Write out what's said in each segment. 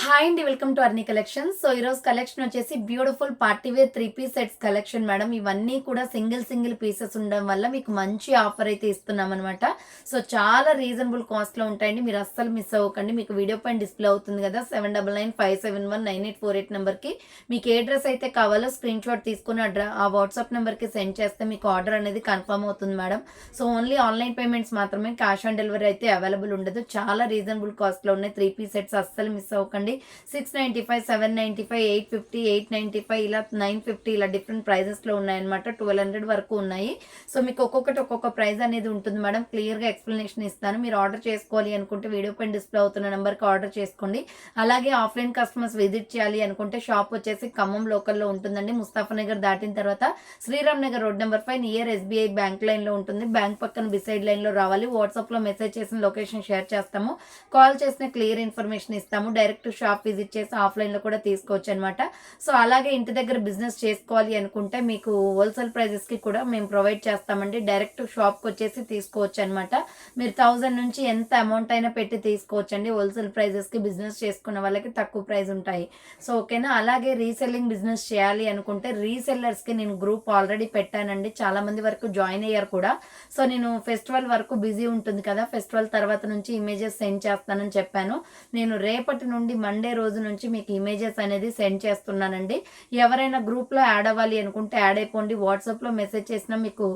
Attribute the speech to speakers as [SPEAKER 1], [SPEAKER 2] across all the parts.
[SPEAKER 1] Hi అండి, welcome to Arni collections. So ఈరోజు collection వచ్చేసి beautiful partywear 3 piece sets collection madam. ఇవన్నీ కూడా సింగిల్ పీసెస్ ఉండడం వల్ల మీకు మంచి ఆఫర్ అయితే ఇస్తున్నాం అనమాట. సో చాలా రీజనబుల్ కాస్ట్లో ఉంటాయండి, మీరు అస్సలు మిస్ అవ్వకండి. మీకు వీడియో పైన డిస్ప్లే అవుతుంది కదా 7995719848 నెంబర్కి మీకు ఏ డ్రెస్ అయితే కావాలో స్క్రీన్ షాట్ తీసుకుని ఆ వాట్సాప్ నెంబర్కి సెండ్ చేస్తే మీకు ఆర్డర్ అనేది కన్ఫర్మ్ అవుతుంది madam. So only online payments మాత్రమే, క్యాష్ ఆన్ డెలివరీ అయితే అవైలబుల్ ఉండదు. చాలా రీజనబుల్ కాస్ట్లో ఉన్నాయి 3 పీస్ సెట్స్, అస్సలు మిస్ అవ్వకండి. 695, 795, 850, 895 ఇలా 950 ఇలా డిఫరెంట్ ప్రైజెస్లో ఉన్నాయన్నమాట. 1200 వరకు ఉన్నాయి. సో మీకు ఒక్కొక్క ప్రైస్ అనేది ఉంటుంది మేడం. క్లియర్గా ఎక్స్ప్లెనేషన్ ఇస్తాను. మీరు ఆర్డర్ చేసుకోవాలి అనుకుంటే వీడియో పైన డిస్ప్లే అవుతున్న నెంబర్కి ఆర్డర్ చేసుకోండి. అలాగే ఆఫ్లైన్ కస్టమర్స్ విజిట్ చేయాలి అనుకుంటే షాప్ వచ్చేసి ఖమ్మం లోకల్లో ఉంటుందండి. ముస్తాఫానగర్ దాటిన తర్వాత Sriram Nagar road number 5 near SBI bank లైన్లో ఉంటుంది. బ్యాంక్ పక్కన బిసైడ్ లైన్లో రావాలి. వాట్సాప్లో మెసేజ్ చేసిన లొకేషన్ షేర్ చేస్తాము. కాల్ చేసిన క్లియర్ ఇన్ఫర్మేషన్ ఇస్తాము. డైరెక్ట్ షాప్ విజిట్ చేసి ఆఫ్లైన్లో కూడా తీసుకోవచ్చు అనమాట. సో అలాగే ఇంటి దగ్గర బిజినెస్ చేసుకోవాలి అనుకుంటే మీకు హోల్సేల్ ప్రైజెస్కి కూడా మేము ప్రొవైడ్ చేస్తామండి. డైరెక్ట్ షాప్కి వచ్చేసి తీసుకోవచ్చు అనమాట. మీరు 1000 నుంచి ఎంత అమౌంట్ అయినా పెట్టి తీసుకోవచ్చండి. హోల్సేల్ ప్రైజెస్కి బిజినెస్ చేసుకున్న వాళ్ళకి తక్కువ ప్రైస్ ఉంటాయి. సో ఓకేనా. అలాగే రీసెల్లింగ్ బిజినెస్ చేయాలి అనుకుంటే రీసెల్లర్స్కి నేను గ్రూప్ ఆల్రెడీ పెట్టానండి. చాలా మంది వరకు జాయిన్ అయ్యారు కూడా. సో నేను ఫెస్టివల్ వరకు బిజీ ఉంటుంది కదా, ఫెస్టివల్ తర్వాత నుంచి ఇమేజెస్ సెండ్ చేస్తానని చెప్పాను. నేను రేపటి నుండి మండే రోజు నుంచి మీకు ఇమేజెస్ అనేది సెండ్ చేస్తున్నానండి. ఎవరైనా గ్రూప్లో యాడ్ అవ్వాలి అనుకుంటే యాడ్ అయిపోండి. వాట్సాప్లో మెసేజ్ చేసినా మీకు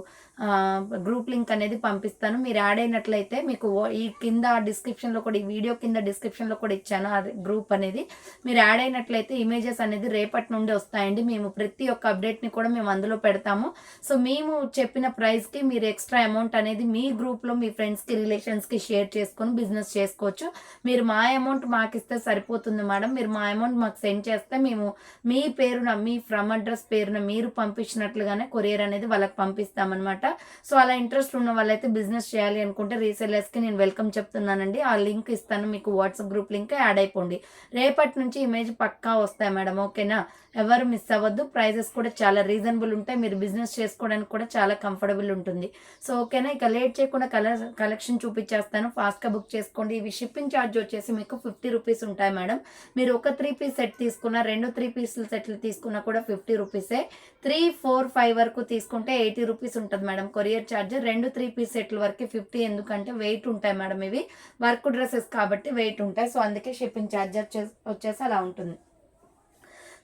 [SPEAKER 1] గ్రూప్ లింక్ అనేది పంపిస్తాను. మీరు యాడ్ అయినట్లయితే మీకు ఈ కింద డిస్క్రిప్షన్లో కూడా, ఈ వీడియో కింద డిస్క్రిప్షన్లో కూడా ఇచ్చాను ఆ గ్రూప్ అనేది. మీరు యాడ్ అయినట్లయితే ఇమేజెస్ అనేది రేపటి నుండి వస్తాయండి. మేము ప్రతి ఒక్క అప్డేట్ని కూడా మేము అందులో పెడతాము. సో మేము చెప్పిన ప్రైస్కి మీరు ఎక్స్ట్రా అమౌంట్ అనేది మీ గ్రూప్లో మీ ఫ్రెండ్స్కి రిలేషన్స్కి షేర్ చేసుకొని బిజినెస్ చేసుకోవచ్చు. మీరు మా అమౌంట్ మాకు ఇస్తే సరిపోతుంది మేడం. మీరు మా అమౌంట్ మాకు సెండ్ చేస్తే మేము మీ పేరున, మీ ఫ్రమ్ అడ్రస్ పేరున మీరు పంపించినట్లుగానే కొరియర్ అనేది వాళ్ళకి పంపిస్తామన్నమాట. సో అలా ఇంట్రెస్ట్ ఉన్న వాళ్ళైతే బిజినెస్ చేయాలి అనుకుంటే రీసెల్లర్స్కి నేను వెల్కమ్ చెప్తున్నానండి. ఆ లింక్ ఇస్తాను మీకు, వాట్సాప్ గ్రూప్ లింక్, యాడ్ అయిపోండి. రేపటి నుంచి ఇమేజ్ పక్కా వస్తాయి మేడం. ఓకేనా, ఎవరు మిస్ అవ్వద్దు. ప్రైజెస్ కూడా చాలా రీజనబుల్ ఉంటాయి. మీరు బిజినెస్ చేసుకోవడానికి కూడా చాలా కంఫర్టబుల్ ఉంటుంది. సో ఓకేనా, ఇక లేట్ చేయకుండా కలెక్షన్ చూపించేస్తాను. ఫాస్ట్గా బుక్ చేసుకోండి. ఇవి షిప్పింగ్ ఛార్జ్ వచ్చేసి మీకు 50 రూపీస్ ఉంటాయి మేడం. మీరు ఒక 3 పీస్ సెట్ తీసుకున్నా, 2 3 పీసుల సెట్లు తీసుకున్నా కూడా 50 రూపీసే. 3, 4, 5 వరకు తీసుకుంటే 80 రూపీస్ ఉంటుంది మేడం కొరియర్ ఛార్జ్. 2 3 పీస్ సెట్ల వరకు 50, ఎందుకంటే వెయిట్ ఉంటాయి మేడం. ఇవి వర్క్ డ్రెస్సెస్ కాబట్టి వెయిట్ ఉంటాయి. సో అందుకే షిప్పింగ్ ఛార్జ్ వచ్చేసి అలా ఉంటుంది.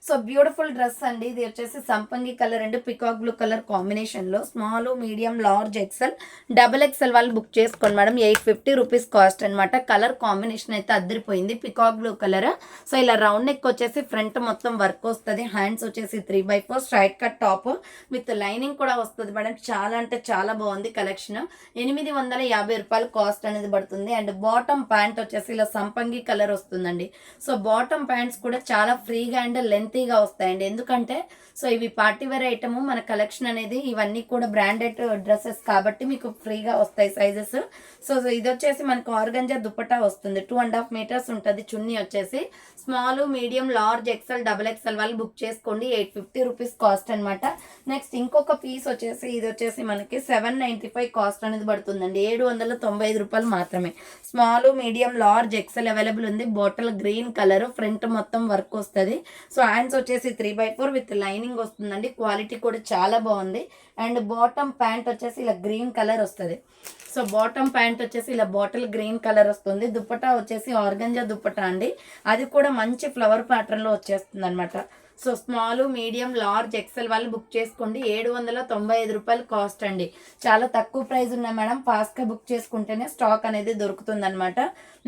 [SPEAKER 1] సో బ్యూటిఫుల్ డ్రెస్ అండి. ఇది వచ్చేసి సంపంగి colour and peacock blue colour కాంబినేషన్లో small, medium, large, XL, XXL వాళ్ళు బుక్ చేసుకోండి మేడం. 850 రూపీస్ కాస్ట్ అనమాట. కలర్ కాంబినేషన్ అయితే అద్దరిపోయింది, పికాక్ బ్లూ కలర్. సో ఇలా రౌండ్ నెక్ వచ్చేసి ఫ్రంట్ మొత్తం వర్క్ వస్తుంది. హ్యాండ్స్ వచ్చేసి 3/4 straight cut top with lining కూడా వస్తుంది మేడం. చాలా అంటే చాలా బాగుంది కలెక్షన్. 850 రూపాయలు కాస్ట్ అనేది పడుతుంది. అండ్ బాటమ్ ప్యాంట్ వచ్చేసి ఇలా సంపంగి కలర్ వస్తుందండి. సో బాటమ్ ప్యాంట్స్ కూడా చాలా ఫ్రీగా అండ్ లెంత్ గా వస్తాయండి. ఎందుకంటే సో ఇవి పార్టీ వేర్ ఐటమ్, మన కలెక్షన్ అనేది ఇవన్నీ కూడా బ్రాండెడ్ డ్రెస్సెస్ కాబట్టి మీకు ఫ్రీగా వస్తాయి సైజెస్. సో ఇది వచ్చేసి మనకు ఆర్గంజా దుపట్టా వస్తుంది. 2.5 మీటర్స్ ఉంటుంది. చున్నీ వచ్చేసి small, medium, large, XL, XXL వాళ్ళు బుక్ చేసుకోండి. 850 రూపీస్ కాస్ట్ అనమాట. నెక్స్ట్ ఇంకొక పీస్ వచ్చేసి ఇది వచ్చేసి మనకి 795 కాస్ట్ అనేది పడుతుందండి. 795 రూపాయలు మాత్రమే. Small, medium, large, XL available ఉంది. బాటిల్ గ్రీన్ కలర్, ఫ్రంట్ మొత్తం వర్క్ వస్తుంది. సో హ్యాండ్స్ వచ్చేసి 3/4 విత్ లైనింగ్ వస్తుందండి. క్వాలిటీ కూడా చాలా బాగుంది. అండ్ బాటమ్ ప్యాంట్ వచ్చేసి ఇలా గ్రీన్ కలర్ వస్తుంది. సో బాటమ్ ప్యాంట్ వచ్చేసి ఇలా బాటిల్ గ్రీన్ కలర్ వస్తుంది. దుపట్టా వచ్చేసి ఆర్గంజా దుపట్టా అండి. అది కూడా మంచి ఫ్లవర్ ప్యాటర్న్లో వచ్చేస్తుంది అనమాట. So small, medium, large, XL వాళ్ళు బుక్ చేసుకోండి. 795 రూపాయలు కాస్ట్ అండి. చాలా తక్కువ ప్రైస్ ఉన్నాయి మేడం. ఫాస్ట్గా బుక్ చేసుకుంటేనే స్టాక్ అనేది దొరుకుతుంది అనమాట.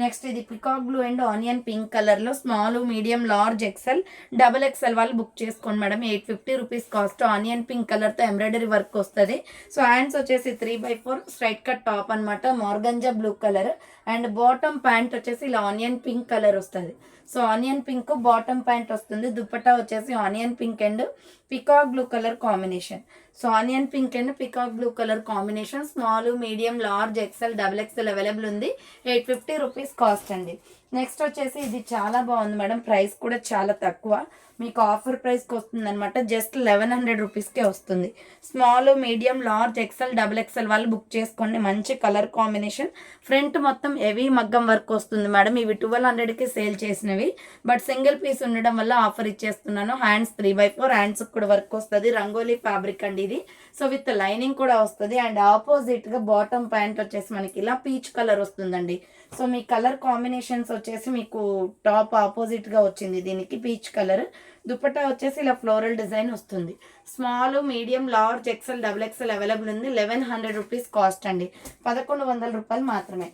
[SPEAKER 1] నెక్స్ట్ ఇది peacock blue and onion pink కలర్లో small, medium, large, XL, XXL వాళ్ళు బుక్ చేసుకోండి madam. 850 rupees cost. Onion pink కలర్తో ఎంబ్రాయిడరీ వర్క్ వస్తుంది. సో హ్యాండ్స్ వచ్చేసి 3/4 స్ట్రైట్ కట్ టాప్ అనమాట. మార్గంజా blue colour. And bottom pant వచ్చేసి ఇలా ఆనియన్ పింక్ కలర్ వస్తుంది. So onion pink bottom pant వస్తుంది. దుపట్టా వచ్చేసి onion pink and peacock blue colour combination. So onion pink and peacock blue colour combination, small, medium, large, XL, double XL available ఉంది. 850 rupees cost అండి. Next వచ్చేసి ఇది చాలా బాగుంది madam, price కూడా చాలా తక్కువ, మీకు ఆఫర్ ప్రైస్కి వస్తుంది అనమాట. జస్ట్ 1100 రూపీస్కే వస్తుంది. Small, medium, large, XL, double XL వాళ్ళు బుక్ చేసుకోండి. మంచి కలర్ కాంబినేషన్, ఫ్రంట్ మొత్తం హెవీ మగ్గం వర్క్ వస్తుంది మేడం. ఇవి 1200కి సేల్ చేసినవి, బట్ సింగిల్ పీస్ ఉండడం వల్ల ఆఫర్ ఇచ్చేస్తున్నాను. హ్యాండ్స్ 3/4 హ్యాండ్స్ కూడా వర్క్ వస్తుంది. రంగోలీ ఫ్యాబ్రిక్ అండి ఇది. సో విత్ లైనింగ్ కూడా వస్తుంది. అండ్ ఆపోజిట్గా బాటమ్ ప్యాంట్ వచ్చేసి మనకి ఇలా పీచ్ కలర్ వస్తుందండి. సో మీ కలర్ కాంబినేషన్స్ వచ్చేసి మీకు టాప్ ఆపోజిట్గా వచ్చింది దీనికి పీచ్ కలర్. దుపట్టా వచ్చేసి ఇలా ఫ్లోరల్ డిజైన్ వస్తుంది. Small, medium, large, XL, double XL available ఉంది. 1100 రూపీస్ కాస్ట్ అండి. 1100 రూపాయలు మాత్రమే.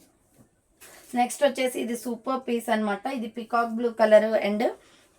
[SPEAKER 1] నెక్స్ట్ వచ్చేసి ఇది సూపర్ పీస్ అనమాట. ఇది పికాక్ బ్లూ కలర్ అండ్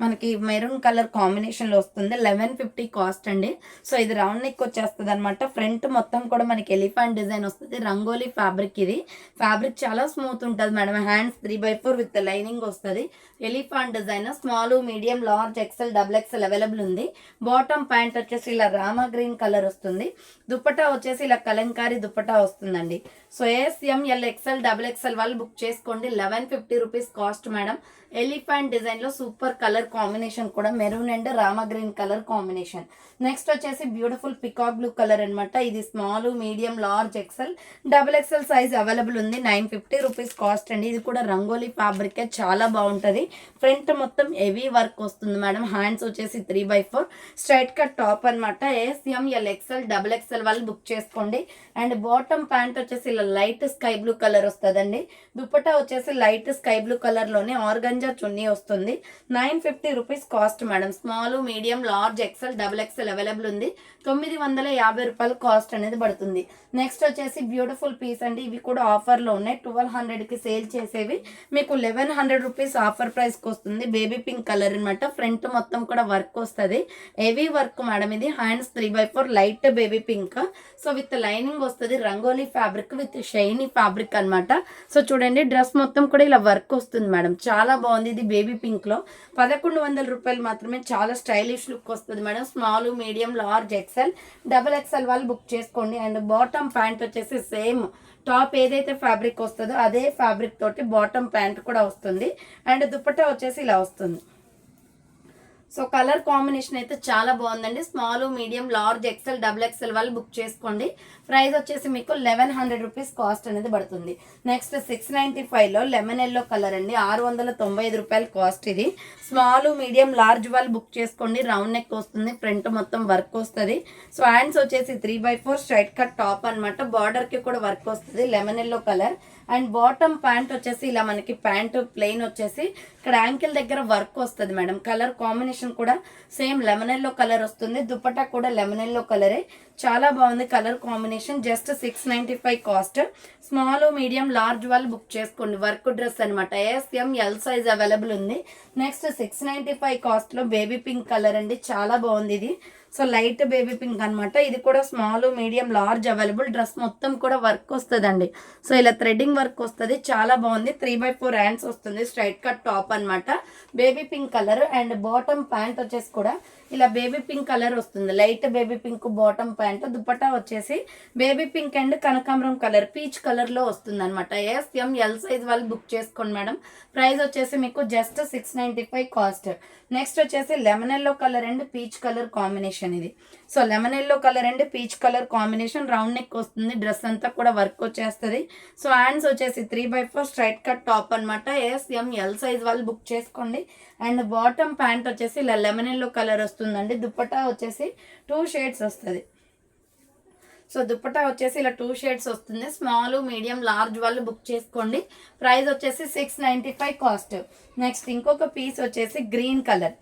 [SPEAKER 1] మనకి మెరూన్ కలర్ కాంబినేషన్లో వస్తుంది. 1150 కాస్ట్ అండి. సో ఇది రౌండ్ నెక్ వచ్చేస్తుంది అనమాట. ఫ్రంట్ మొత్తం కూడా మనకి ఎలిఫెంట్ డిజైన్ వస్తుంది. రంగోలీ ఫ్యాబ్రిక్ ఇది. ఫ్యాబ్రిక్ చాలా స్మూత్ ఉంటుంది మేడం. హ్యాండ్స్ 3/4 విత్ లైనింగ్ వస్తుంది. Elephant design. Small, medium, large, XL, double XL available ఉంది. బాటమ్ ప్యాంట్ వచ్చేసి ఇలా రామా గ్రీన్ కలర్ వస్తుంది. దుపట్టా వచ్చేసి ఇలా కలంకారీ దుపట్టా వస్తుందండి. So SML, XL, double XL వాళ్ళు బుక్ చేసుకోండి. 1150 రూపీస్ కాస్ట్ మేడం. ఎలిఫెంట్ డిజైన్లో సూపర్ కలర్ కాంబినేషన్ కూడా maroon and Rama green colour combination. Next వచ్చేసి బ్యూటిఫుల్ పికాక్ బ్లూ కలర్ అనమాట. ఇది small, medium, large, XL, double XL size available ఉంది. 950 rupees cost అండి. ఇది కూడా రంగోలీ ఫ్యాబ్రిక్ చాలా బాగుంటుంది. ఫ్రంట్ మొత్తం హెవీ వర్క్ వస్తుంది మేడం. హ్యాండ్స్ వచ్చేసి 3/4 స్ట్రైట్ కట్ టాప్ అనమాట. SML, XL, డబుల్ ఎక్సెల్ వాళ్ళు బుక్ చేసుకోండి. అండ్ బాటమ్ ప్యాంట్ వచ్చేసి ఇలా లైట్ స్కై బ్లూ కలర్ వస్తుందండి. దుపట్టా వచ్చేసి లైట్ స్కై బ్లూ కలర్లోనే ఆర్గంజా చున్నీ వస్తుంది. 950 rupees cost madam. Small, medium, large, XL, double XL available ఉంది. 950 రూపాయలు కాస్ట్ అనేది పడుతుంది. నెక్స్ట్ వచ్చేసి బ్యూటిఫుల్ పీస్ అండి. ఇవి కూడా ఆఫర్లో ఉన్నాయి. 1200కి సేల్ చేసేవి మీకు 1100 రూపీస్ ఆఫర్ ప్రైస్కి వస్తుంది. బేబీ పింక్ కలర్ అనమాట. ఫ్రంట్ మొత్తం కూడా వర్క్ వస్తుంది. హెవీ వర్క్ మేడం ఇది. Hands 3/4 light baby pink. So with lining వస్తుంది. Rangoli fabric with shiny fabric అనమాట. సో చూడండి డ్రెస్ మొత్తం కూడా ఇలా వర్క్ వస్తుంది మేడం. చాలా బాగుంది. ఇది బేబీ పింక్ లో 1100 రూపాయలు మాత్రమే. చాలా స్టైలిష్ లుక్ వస్తుంది madam. Small, medium, large, XL, double XL వాళ్ళు బుక్ చేసుకోండి. అండ్ బాటమ్ ప్యాంట్ వచ్చేసి సేమ్ టాప్ ఏదైతే ఫ్యాబ్రిక్ వస్తుందో అదే ఫ్యాబ్రిక్ తోటి బాటమ్ ప్యాంట్ కూడా వస్తుంది. అండ్ దుపట్టా వచ్చేసి ఇలా వస్తుంది. సో కలర్ కాంబినేషన్ అయితే చాలా బాగుందండి. Small, medium, large, XL, double XL వాళ్ళు బుక్ చేసుకోండి. ప్రైస్ వచ్చేసి మీకు 1100 రూపీస్ కాస్ట్ అనేది పడుతుంది. నెక్స్ట్ 695లో లెమన్ ఎల్లో కలర్ అండి. 695 రూపాయలు కాస్ట్ ఇది. స్మాల్, మీడియం, లార్జ్ వాళ్ళు బుక్ చేసుకోండి. రౌండ్ నెక్ వస్తుంది. ఫ్రంట్ మొత్తం వర్క్ వస్తుంది. సో హ్యాండ్స్ వచ్చేసి 3/4 స్ట్రైట్ కట్ టాప్ అనమాట. బార్డర్కి కూడా వర్క్ వస్తుంది. Lemon yellow colour. And bottom pant వచ్చేసి ఇలా మనకి ప్యాంట్ ప్లెయిన్ వచ్చేసి ఇక్కడ యాంకిల్ దగ్గర వర్క్ వస్తుంది మేడం. కలర్ కాంబినేషన్ కూడా సేమ్ లెమన్ ఎల్లో కలర్ వస్తుంది. దుపట్టా కూడా లెమన్ ఎల్లో కలరే. చాలా బాగుంది colour combination. Just 695 cost. Small, medium, large వాళ్ళు బుక్ చేసుకోండి. వర్క్ డ్రెస్ అనమాట. SML సైజ్ అవైలబుల్ ఉంది. నెక్స్ట్ 695 కాస్ట్లో బేబీ పింక్ కలర్ అండి. చాలా బాగుంది ఇది. సో లైట్ బేబీ పింక్ అనమాట. ఇది కూడా small, medium, large available. Dress మొత్తం కూడా వర్క్ వస్తుందండి. సో ఇలా థ్రెడ్డింగ్ వర్క్ వస్తుంది. చాలా బాగుంది. 3/4 హ్యాండ్స్ వస్తుంది. స్ట్రైట్ కట్ టాప్ అనమాట. Baby pink colour. And bottom pant వచ్చేసి కూడా ఇలా బేబీ పింక్ కలర్ వస్తుంది. Light baby pink bottom pant. Dupatta వచ్చేసి బేబీ పింక్ అండ్ కనకాంబరం కలర్ పీచ్ కలర్లో వస్తుంది అనమాట. SML సైజ్ వాళ్ళు బుక్ చేసుకోండి మేడం. ప్రైస్ వచ్చేసి మీకు జస్ట్ 695 కాస్ట్. నెక్స్ట్ వచ్చేసి lemon yellow colour and peach colour combination ఇది. So lemon yellow colour and peach colour combination. Round neck వస్తుంది. డ్రెస్ అంతా కూడా వర్క్ వచ్చేస్తుంది. సో హ్యాండ్స్ వచ్చేసి 3/4 స్ట్రైట్ కట్ టాప్ అనమాట. SML సైజ్ వాళ్ళు బుక్ చేసుకోండి. అండ్ బాటమ్ ప్యాంట్ వచ్చేసి ఇలా లెమన్ ఎల్లో కలర్ వస్తుందండి. దుపట్టా వచ్చేసి 2 షేడ్స్ వస్తుంది. సో దుపట్టా వచ్చేసి ఇలా 2 షేడ్స్ వస్తుంది. స్మాల్, మీడియం, లార్జ్ వాళ్ళు బుక్ చేసుకోండి. ప్రైస్ వచ్చేసి 695 కాస్ట్. నెక్స్ట్ ఇంకొక పీస్ వచ్చేసి green colour.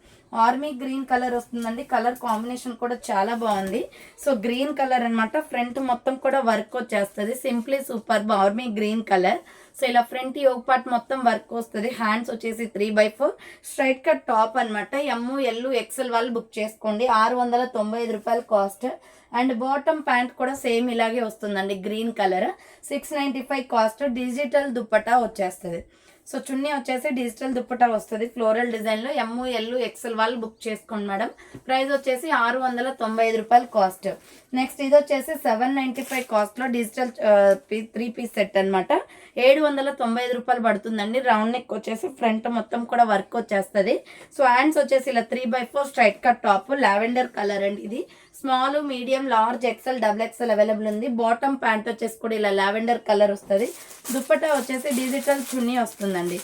[SPEAKER 1] Army green colour వస్తుందండి. కలర్ కాంబినేషన్ కూడా చాలా బాగుంది. సో గ్రీన్ కలర్ అనమాట. ఫ్రంట్ మొత్తం కూడా వర్క్ వచ్చేస్తుంది. Simply super army green colour. So ఇలా ఫ్రంట్ యోగ్ పార్ట్ మొత్తం వర్క్ వస్తుంది. హ్యాండ్స్ వచ్చేసి 3/4 స్ట్రైట్ కట్ టాప్ అనమాట. ML, XL వాళ్ళు బుక్ చేసుకోండి. 695 రూపాయలు కాస్ట్. అండ్ బాటమ్ ప్యాంట్ కూడా సేమ్ ఇలాగే వస్తుందండి. Green colour 695 cost. Digital dupatta వచ్చేస్తుంది. సో చున్నీ వచ్చేసి డిజిటల్ దుప్పటా వస్తుంది ఫ్లోరల్ డిజైన్లో. ML XL వాళ్ళు బుక్ చేసుకోండి మేడం. ప్రైస్ వచ్చేసి 695 రూపాయలు కాస్ట్. నెక్స్ట్ ఇది వచ్చేసి 795 కాస్ట్లో డిజిటల్ 3 పీస్ సెట్ అనమాట. 795 రూపాయలు పడుతుందండి. రౌండ్ నెక్ వచ్చేసి ఫ్రంట్ మొత్తం కూడా వర్క్ వచ్చేస్తుంది. సో హ్యాండ్స్ వచ్చేసి ఇలా 3/4 straight cut top lavender colour అండి. ఇది small, medium, large, XL, XXL available ఉంది. బాటమ్ ప్యాంట్ వచ్చేసి కూడా ఇలా లావెండర్ కలర్ వస్తుంది. దుప్పటా వచ్చేసి డిజిటల్ చున్నీ వస్తుందండి.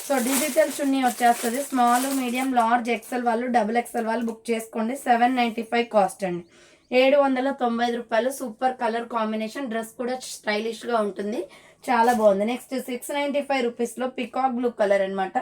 [SPEAKER 1] సో డిజిటల్ చున్నీ వచ్చేస్తుంది. స్మాల్, మీడియం, లార్జ్, XL వాళ్ళు, XXL వాళ్ళు బుక్ చేసుకోండి. 795 కాస్ట్ అండి. 795 రూపాయలు. Super colour combination. డ్రెస్ కూడా స్టైలిష్గా ఉంటుంది, చాలా బాగుంది. నెక్స్ట్ 695 రూపీస్లో పికాక్ బ్లూ కలర్ అనమాట.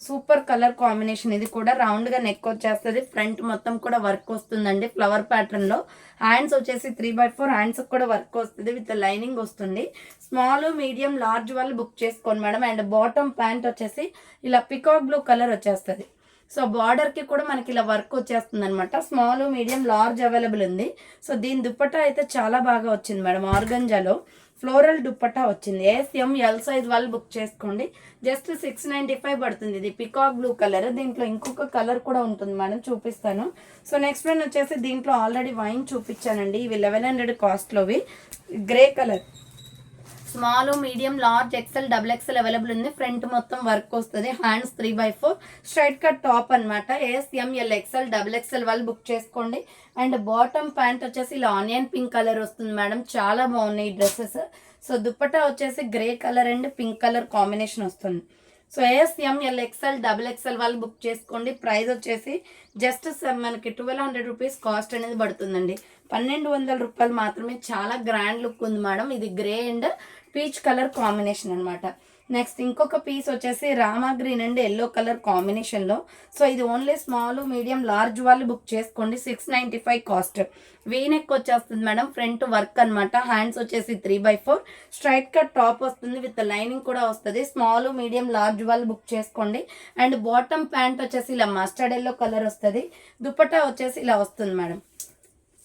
[SPEAKER 1] Super colour combination. ఇది కూడా రౌండ్గా నెక్ వచ్చేస్తుంది. ఫ్రంట్ మొత్తం కూడా వర్క్ వస్తుందండి ఫ్లవర్ ప్యాటర్న్లో. హ్యాండ్స్ వచ్చేసి 3/4 హ్యాండ్స్ కూడా వర్క్ వస్తుంది విత్ లైనింగ్ వస్తుంది. స్మాల్, మీడియం, లార్జ్ వాళ్ళు బుక్ చేసుకోండి మేడం. అండ్ బాటమ్ ప్యాంట్ వచ్చేసి ఇలా పికాక్ బ్లూ కలర్ వచ్చేస్తుంది. సో బార్డర్కి కూడా మనకి ఇలా వర్క్ వచ్చేస్తుంది అనమాట. స్మాల్, మీడియం, లార్జ్ అవైలబుల్ ఉంది. సో దీని దుప్పట్టా అయితే చాలా బాగా వచ్చింది మేడం. ఆర్గంజాలో ఫ్లోరల్ దుప్పట్టా వచ్చింది. SML సైజ్ వాళ్ళు బుక్ చేసుకోండి. జస్ట్ 695 పడుతుంది. ఇది పికాక్ బ్లూ కలర్. దీంట్లో ఇంకొక కలర్ కూడా ఉంటుంది మేడం, చూపిస్తాను. సో నెక్స్ట్ వన్ వచ్చేసి దీంట్లో ఆల్రెడీ వైన్ చూపించానండి. ఇవి 1100 కాస్ట్లోవి. Grey colour. Small, medium, large, XL, XXL available ఉంది. ఫ్రంట్ మొత్తం వర్క్ వస్తుంది. హ్యాండ్స్ 3/4 స్ట్రైట్ కట్ టాప్ అనమాట. SML, XL, XXL వాళ్ళు బుక్ చేసుకోండి. అండ్ బాటమ్ ప్యాంట్ వచ్చేసి ఇలా ఆనియన్ పింక్ కలర్ వస్తుంది మేడం. చాలా బాగున్నాయి ఈ డ్రెస్సెస్. సో దుప్పటా వచ్చేసి grey colour and pink colour combination వస్తుంది. సో SML, XL, XXL వాళ్ళు బుక్ చేసుకోండి. ప్రైస్ వచ్చేసి జస్ట్ మనకి 1200 రూపీస్ కాస్ట్ అనేది పడుతుందండి. 1200 రూపాయలు మాత్రమే. చాలా గ్రాండ్ లుక్ ఉంది మేడం. ఇది grey and peach colour combination అనమాట. నెక్స్ట్ ఇంకొక పీస్ వచ్చేసి Rama green and yellow colour కాంబినేషన్లో. సో ఇది ఓన్లీ స్మాల్, మీడియం, లార్జ్ వాళ్ళు బుక్ చేసుకోండి. 695 కాస్ట్. వీనెక్ వచ్చేస్తుంది మేడం. ఫ్రంట్ వర్క్ అనమాట. హ్యాండ్స్ వచ్చేసి 3/4 స్ట్రైట్ కట్ టాప్ వస్తుంది విత్ లైనింగ్ కూడా వస్తుంది. స్మాల్, మీడియం, లార్జ్ వాళ్ళు బుక్ చేసుకోండి. అండ్ బాటమ్ ప్యాంట్ వచ్చేసి ఇలా మస్టర్డ్ ఎల్లో కలర్ వస్తుంది. దుపట్టా వచ్చేసి ఇలా వస్తుంది మేడం.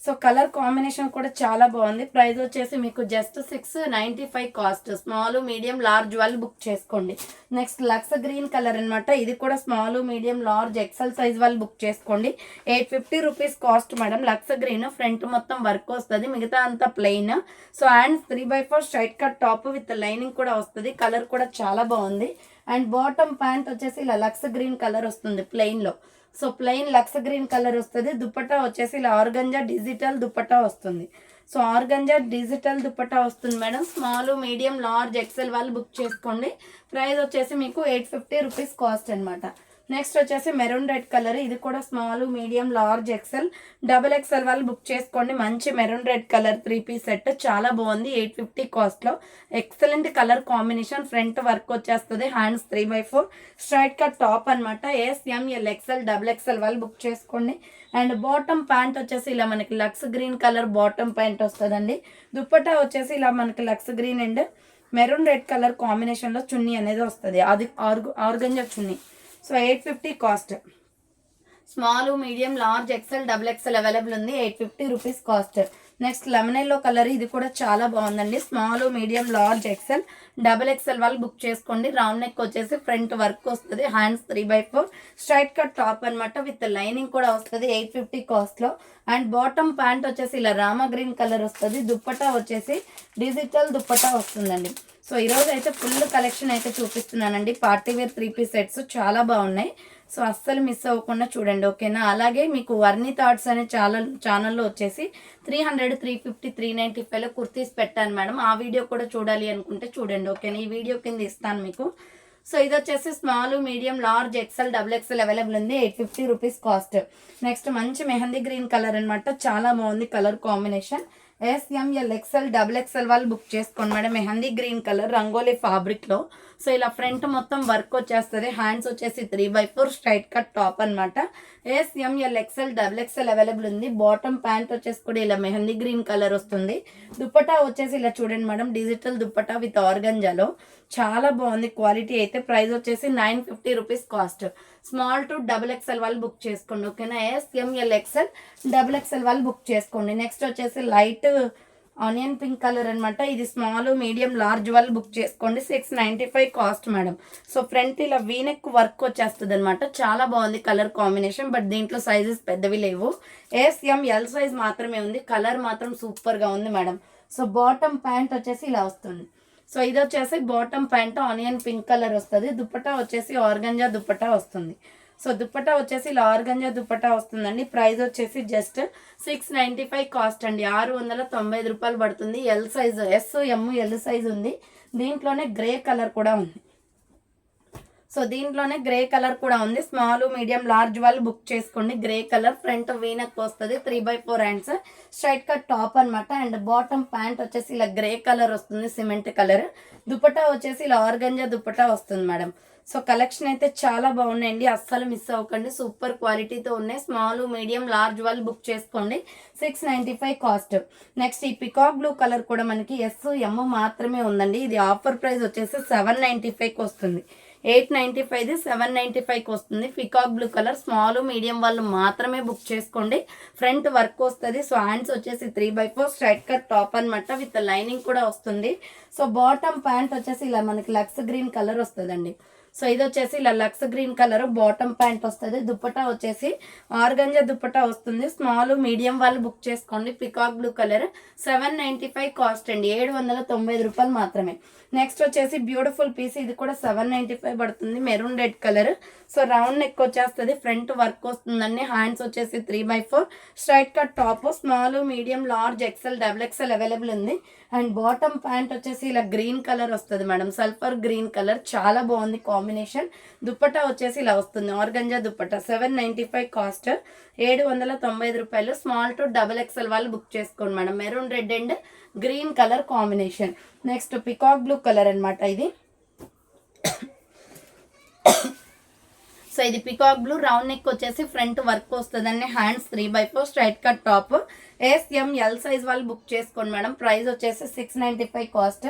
[SPEAKER 1] సో కలర్ కాంబినేషన్ కూడా చాలా బాగుంది. ప్రైస్ వచ్చేసి మీకు just 695 cost. Small, medium, large వాళ్ళు బుక్ చేసుకోండి. నెక్స్ట్ లక్స్ గ్రీన్ కలర్ అనమాట. ఇది కూడా small, medium, large, XL size వాళ్ళు బుక్ చేసుకోండి. 850 rupees cost madam. Lux green. Front మొత్తం వర్క్ వస్తుంది, మిగతా అంతా plain. So hands 3/4 straight cut top with lining కూడా వస్తుంది. కలర్ కూడా చాలా బాగుంది. అండ్ బాటమ్ ప్యాంట్ వచ్చేసి ఇలా లక్స్ గ్రీన్ కలర్ వస్తుంది ప్లెయిన్లో. సో ప్లెయిన్ లక్స్ గ్రీన్ కలర్ వస్తుంది. దుపట్టా వచ్చేసి ఇలా ఆర్గంజా డిజిటల్ దుపట్టా వస్తుంది. సో ఆర్గంజా డిజిటల్ దుపట్టా వస్తుంది madam. Small, medium, large, XL వాళ్ళు బుక్ చేసుకోండి. ప్రైస్ వచ్చేసి మీకు 850 రూపీస్ కాస్ట్ అనమాట. నెక్స్ట్ వచ్చేసి మెరూన్ రెడ్ కలర్. ఇది కూడా small, medium, large, XL, XXL వాళ్ళు బుక్ చేసుకోండి. మంచి maroon red colour 3 piece set. చాలా బాగుంది. 850 కాస్ట్లో. Excellent colour combination. Front work వచ్చేస్తుంది. హ్యాండ్స్ 3/4 స్ట్రైట్ కట్ టాప్ అనమాట. SML, XL, XXL వాళ్ళు బుక్ చేసుకోండి. అండ్ బాటమ్ ప్యాంట్ వచ్చేసి ఇలా మనకి Lux green colour bottom pant వస్తుందండి. దుప్పట్టా వచ్చేసి ఇలా మనకి Lux green and maroon red colour కాంబినేషన్లో చున్నీ అనేది వస్తుంది. అది organza chunni. So 850 cost. Small, medium, large, XL, XXL available ఉంది. 850 rupees cost. Next lemon yellow colour. ఇది కూడా చాలా బాగుందండి. Small, medium, large, XL, XXL వాళ్ళు బుక్ చేసుకోండి. రౌండ్ నెక్ వచ్చేసి ఫ్రంట్ వర్క్ వస్తుంది. హ్యాండ్స్ 3/4 స్ట్రైట్ కట్ టాప్ అనమాట విత్ లైనింగ్ కూడా వస్తుంది. 850 కాస్ట్లో. అండ్ బాటమ్ ప్యాంట్ వచ్చేసి ఇలా రామా గ్రీన్ కలర్ వస్తుంది. దుప్పట్టా వచ్చేసి డిజిటల్ దుప్పట్టా వస్తుందండి. సో ఈరోజు అయితే ఫుల్ కలెక్షన్ అయితే చూపిస్తున్నానండి. పార్టీ వేర్ 3 పీస్ సెట్స్ చాలా బాగున్నాయి. సో అస్సలు మిస్ అవ్వకుండా చూడండి, ఓకేనా. అలాగే మీకు వర్ణి థాట్స్ అనే ఛానల్లో వచ్చేసి 300, 350, 395లో కుర్తీస్ పెట్టాను మేడం. ఆ వీడియో కూడా చూడాలి అనుకుంటే చూడండి, ఓకేనా. ఈ వీడియో కింద ఇస్తాను మీకు. సో ఇది వచ్చేసి small, medium, large, XL, XXL available ఉంది. 850 రూపీస్ కాస్ట్. నెక్స్ట్ మంచి మెహందీ గ్రీన్ కలర్ అనమాట. చాలా బాగుంది colour combination. SML, XL, XXL వాళ్ళు బుక్ చేసుకోండి madam. Mehndi green colour rangoli ఫ్యాబ్రిక్లో. సో ఇలా ఫ్రంట్ మొత్తం వర్క్ వచ్చేస్తుంది. హ్యాండ్స్ వచ్చేసి 3/4 స్ట్రైట్ కట్ టాప్ అనమాట. SML, XL, XXL అవైలబుల్ ఉంది. బాటమ్ ప్యాంట్ వచ్చేసి కూడా ఇలా మెహందీ గ్రీన్ కలర్ వస్తుంది. దుపట్టా వచ్చేసి ఇలా చూడండి మేడం, డిజిటల్ దుపట్టా విత్ ఆర్గంజాలో. చాలా బాగుంది క్వాలిటీ అయితే. ప్రైస్ వచ్చేసి 950 rupees cost. Small to XXL వాళ్ళు బుక్ చేసుకోండి, ఓకేనా. SML, XL, XXL వాళ్ళు బుక్ చేసుకోండి. నెక్స్ట్ వచ్చేసి లైట్ ఆనియన్ పింక్ కలర్ అనమాట. ఇది స్మాల్ మీడియం లార్జ్ వాళ్ళు బుక్ చేసుకోండి. 695 కాస్ట్ మేడం. సో ఫ్రంట్ ఇలా వీనెక్ వర్క్ వచ్చేస్తుంది అనమాట. చాలా బాగుంది కలర్ కాంబినేషన్. బట్ దీంట్లో సైజెస్ పెద్దవి లేవు. ఎల్ సైజ్ మాత్రమే ఉంది. కలర్ మాత్రం సూపర్గా ఉంది మేడం. సో బాటమ్ ప్యాంట్ వచ్చేసి ఇలా వస్తుంది. సో ఇది వచ్చేసి bottom pant onion pink colour వస్తుంది. దుపట్టా వచ్చేసి ఆర్గంజా దుపట్టా వస్తుంది. సో దుపట్టా వచ్చేసి ఇలా ఆర్గంజా దుపట్టా వస్తుందండి. ప్రైస్ వచ్చేసి జస్ట్ 695 కాస్ట్ అండి. 695 రూపాయలు పడుతుంది. ఎల్ సైజ్ ఎల్ సైజ్ ఉంది. దీంట్లోనే గ్రే కలర్ కూడా ఉంది. సో దీంట్లోనే గ్రే కలర్ కూడా ఉంది. స్మాల్ మీడియం లార్జ్ వాళ్ళు బుక్ చేసుకోండి. గ్రే కలర్ ఫ్రంట్ వీనక్ వస్తుంది. 3/4 హ్యాండ్స్ స్ట్రైట్ కట్ టాప్ అనమాట. అండ్ బాటమ్ ప్యాంట్ వచ్చేసి ఇలా గ్రే కలర్ వస్తుంది, సిమెంట్ కలర్. దుపట్టా వచ్చేసి ఇలా ఆర్గంజా దుపట్టా వస్తుంది మేడం. సో కలెక్షన్ అయితే చాలా బాగున్నాయండి. అస్సలు మిస్ అవ్వకండి. సూపర్ క్వాలిటీతో ఉన్నాయి. స్మాల్ మీడియం లార్జ్ వాళ్ళు బుక్ చేసుకోండి. 695 కాస్ట్. నెక్స్ట్ ఈ పికాక్ బ్లూ కలర్ కూడా మనకి ఎం మాత్రమే ఉందండి. ఇది ఆఫర్ ప్రైస్ వచ్చేసి 795కి వస్తుంది. 895 795కి వస్తుంది. Peacock blue colour small medium వాళ్ళు మాత్రమే బుక్ చేసుకోండి. ఫ్రంట్ వర్క్ వస్తుంది. సో హ్యాండ్స్ వచ్చేసి 3/4 స్ట్రైట్ కట్ టాప్ అనమాట. విత్ లైనింగ్ కూడా వస్తుంది. సో బాటమ్ ప్యాంట్ వచ్చేసి ఇలా మనకి లక్స్ గ్రీన్ కలర్ వస్తుందండి. సో ఇది వచ్చేసి ఇలా Lux green colour bottom pant వస్తుంది. దుపట్టా వచ్చేసి ఆర్గంజా దుపట్టా వస్తుంది. స్మాల్ మీడియం వాళ్ళు బుక్ చేసుకోండి. పికాక్ బ్లూ కలర్ 795 కాస్ట్ అండి. 795 రూపాయలు మాత్రమే. నెక్స్ట్ వచ్చేసి బ్యూటిఫుల్ పీస్. ఇది కూడా 795 పడుతుంది. Maroon red colour. So round neck వచ్చేస్తుంది. ఫ్రంట్ వర్క్ వస్తుందండి. హ్యాండ్స్ వచ్చేసి 3/4 straight cut top. Small medium large XL double XL available ఉంది. అండ్ బాటమ్ ప్యాంట్ వచ్చేసి ఇలా గ్రీన్ కలర్ వస్తుంది మేడం. సల్ఫర్ గ్రీన్ కలర్ చాలా బాగుంది కాంబినేషన్. దుపట్టా వచ్చేసి ఇలా వస్తుంది. Organza dupatta 795 cost. 795 రూపాయలు. స్మాల్ టు డబుల్ ఎక్సెల్ వాళ్ళు బుక్ చేసుకోండి madam. Maroon red and green colour combination. Next peacock blue colour అనమాట ఇది. సో ఇది పికాక్ బ్లూ రౌండ్ నెక్ వచ్చేసి ఫ్రంట్ వర్క్ వస్తుందండి. Hands 3/4 straight cut top. L size వాళ్ళు book చేసుకోండి మేడం. ప్రైస్ వచ్చేసి 695 కాస్ట్.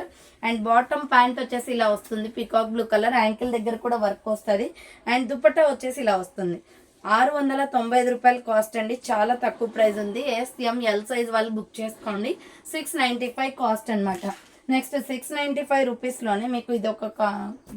[SPEAKER 1] అండ్ బాటమ్ ప్యాంట్ వచ్చేసి ఇలా వస్తుంది. పికాక్ బ్లూ కలర్ యాంకిల్ దగ్గర కూడా వర్క్ వస్తుంది. అండ్ దుపట్టా వచ్చేసి ఇలా వస్తుంది. 695 రూపాయలు కాస్ట్ అండి. చాలా తక్కువ ప్రైస్ ఉంది. ఎల్ సైజ్ వాళ్ళు బుక్ చేసుకోండి. 695 కాస్ట్ అనమాట. నెక్స్ట్ 695 రూపీస్లోనే మీకు ఇది ఒక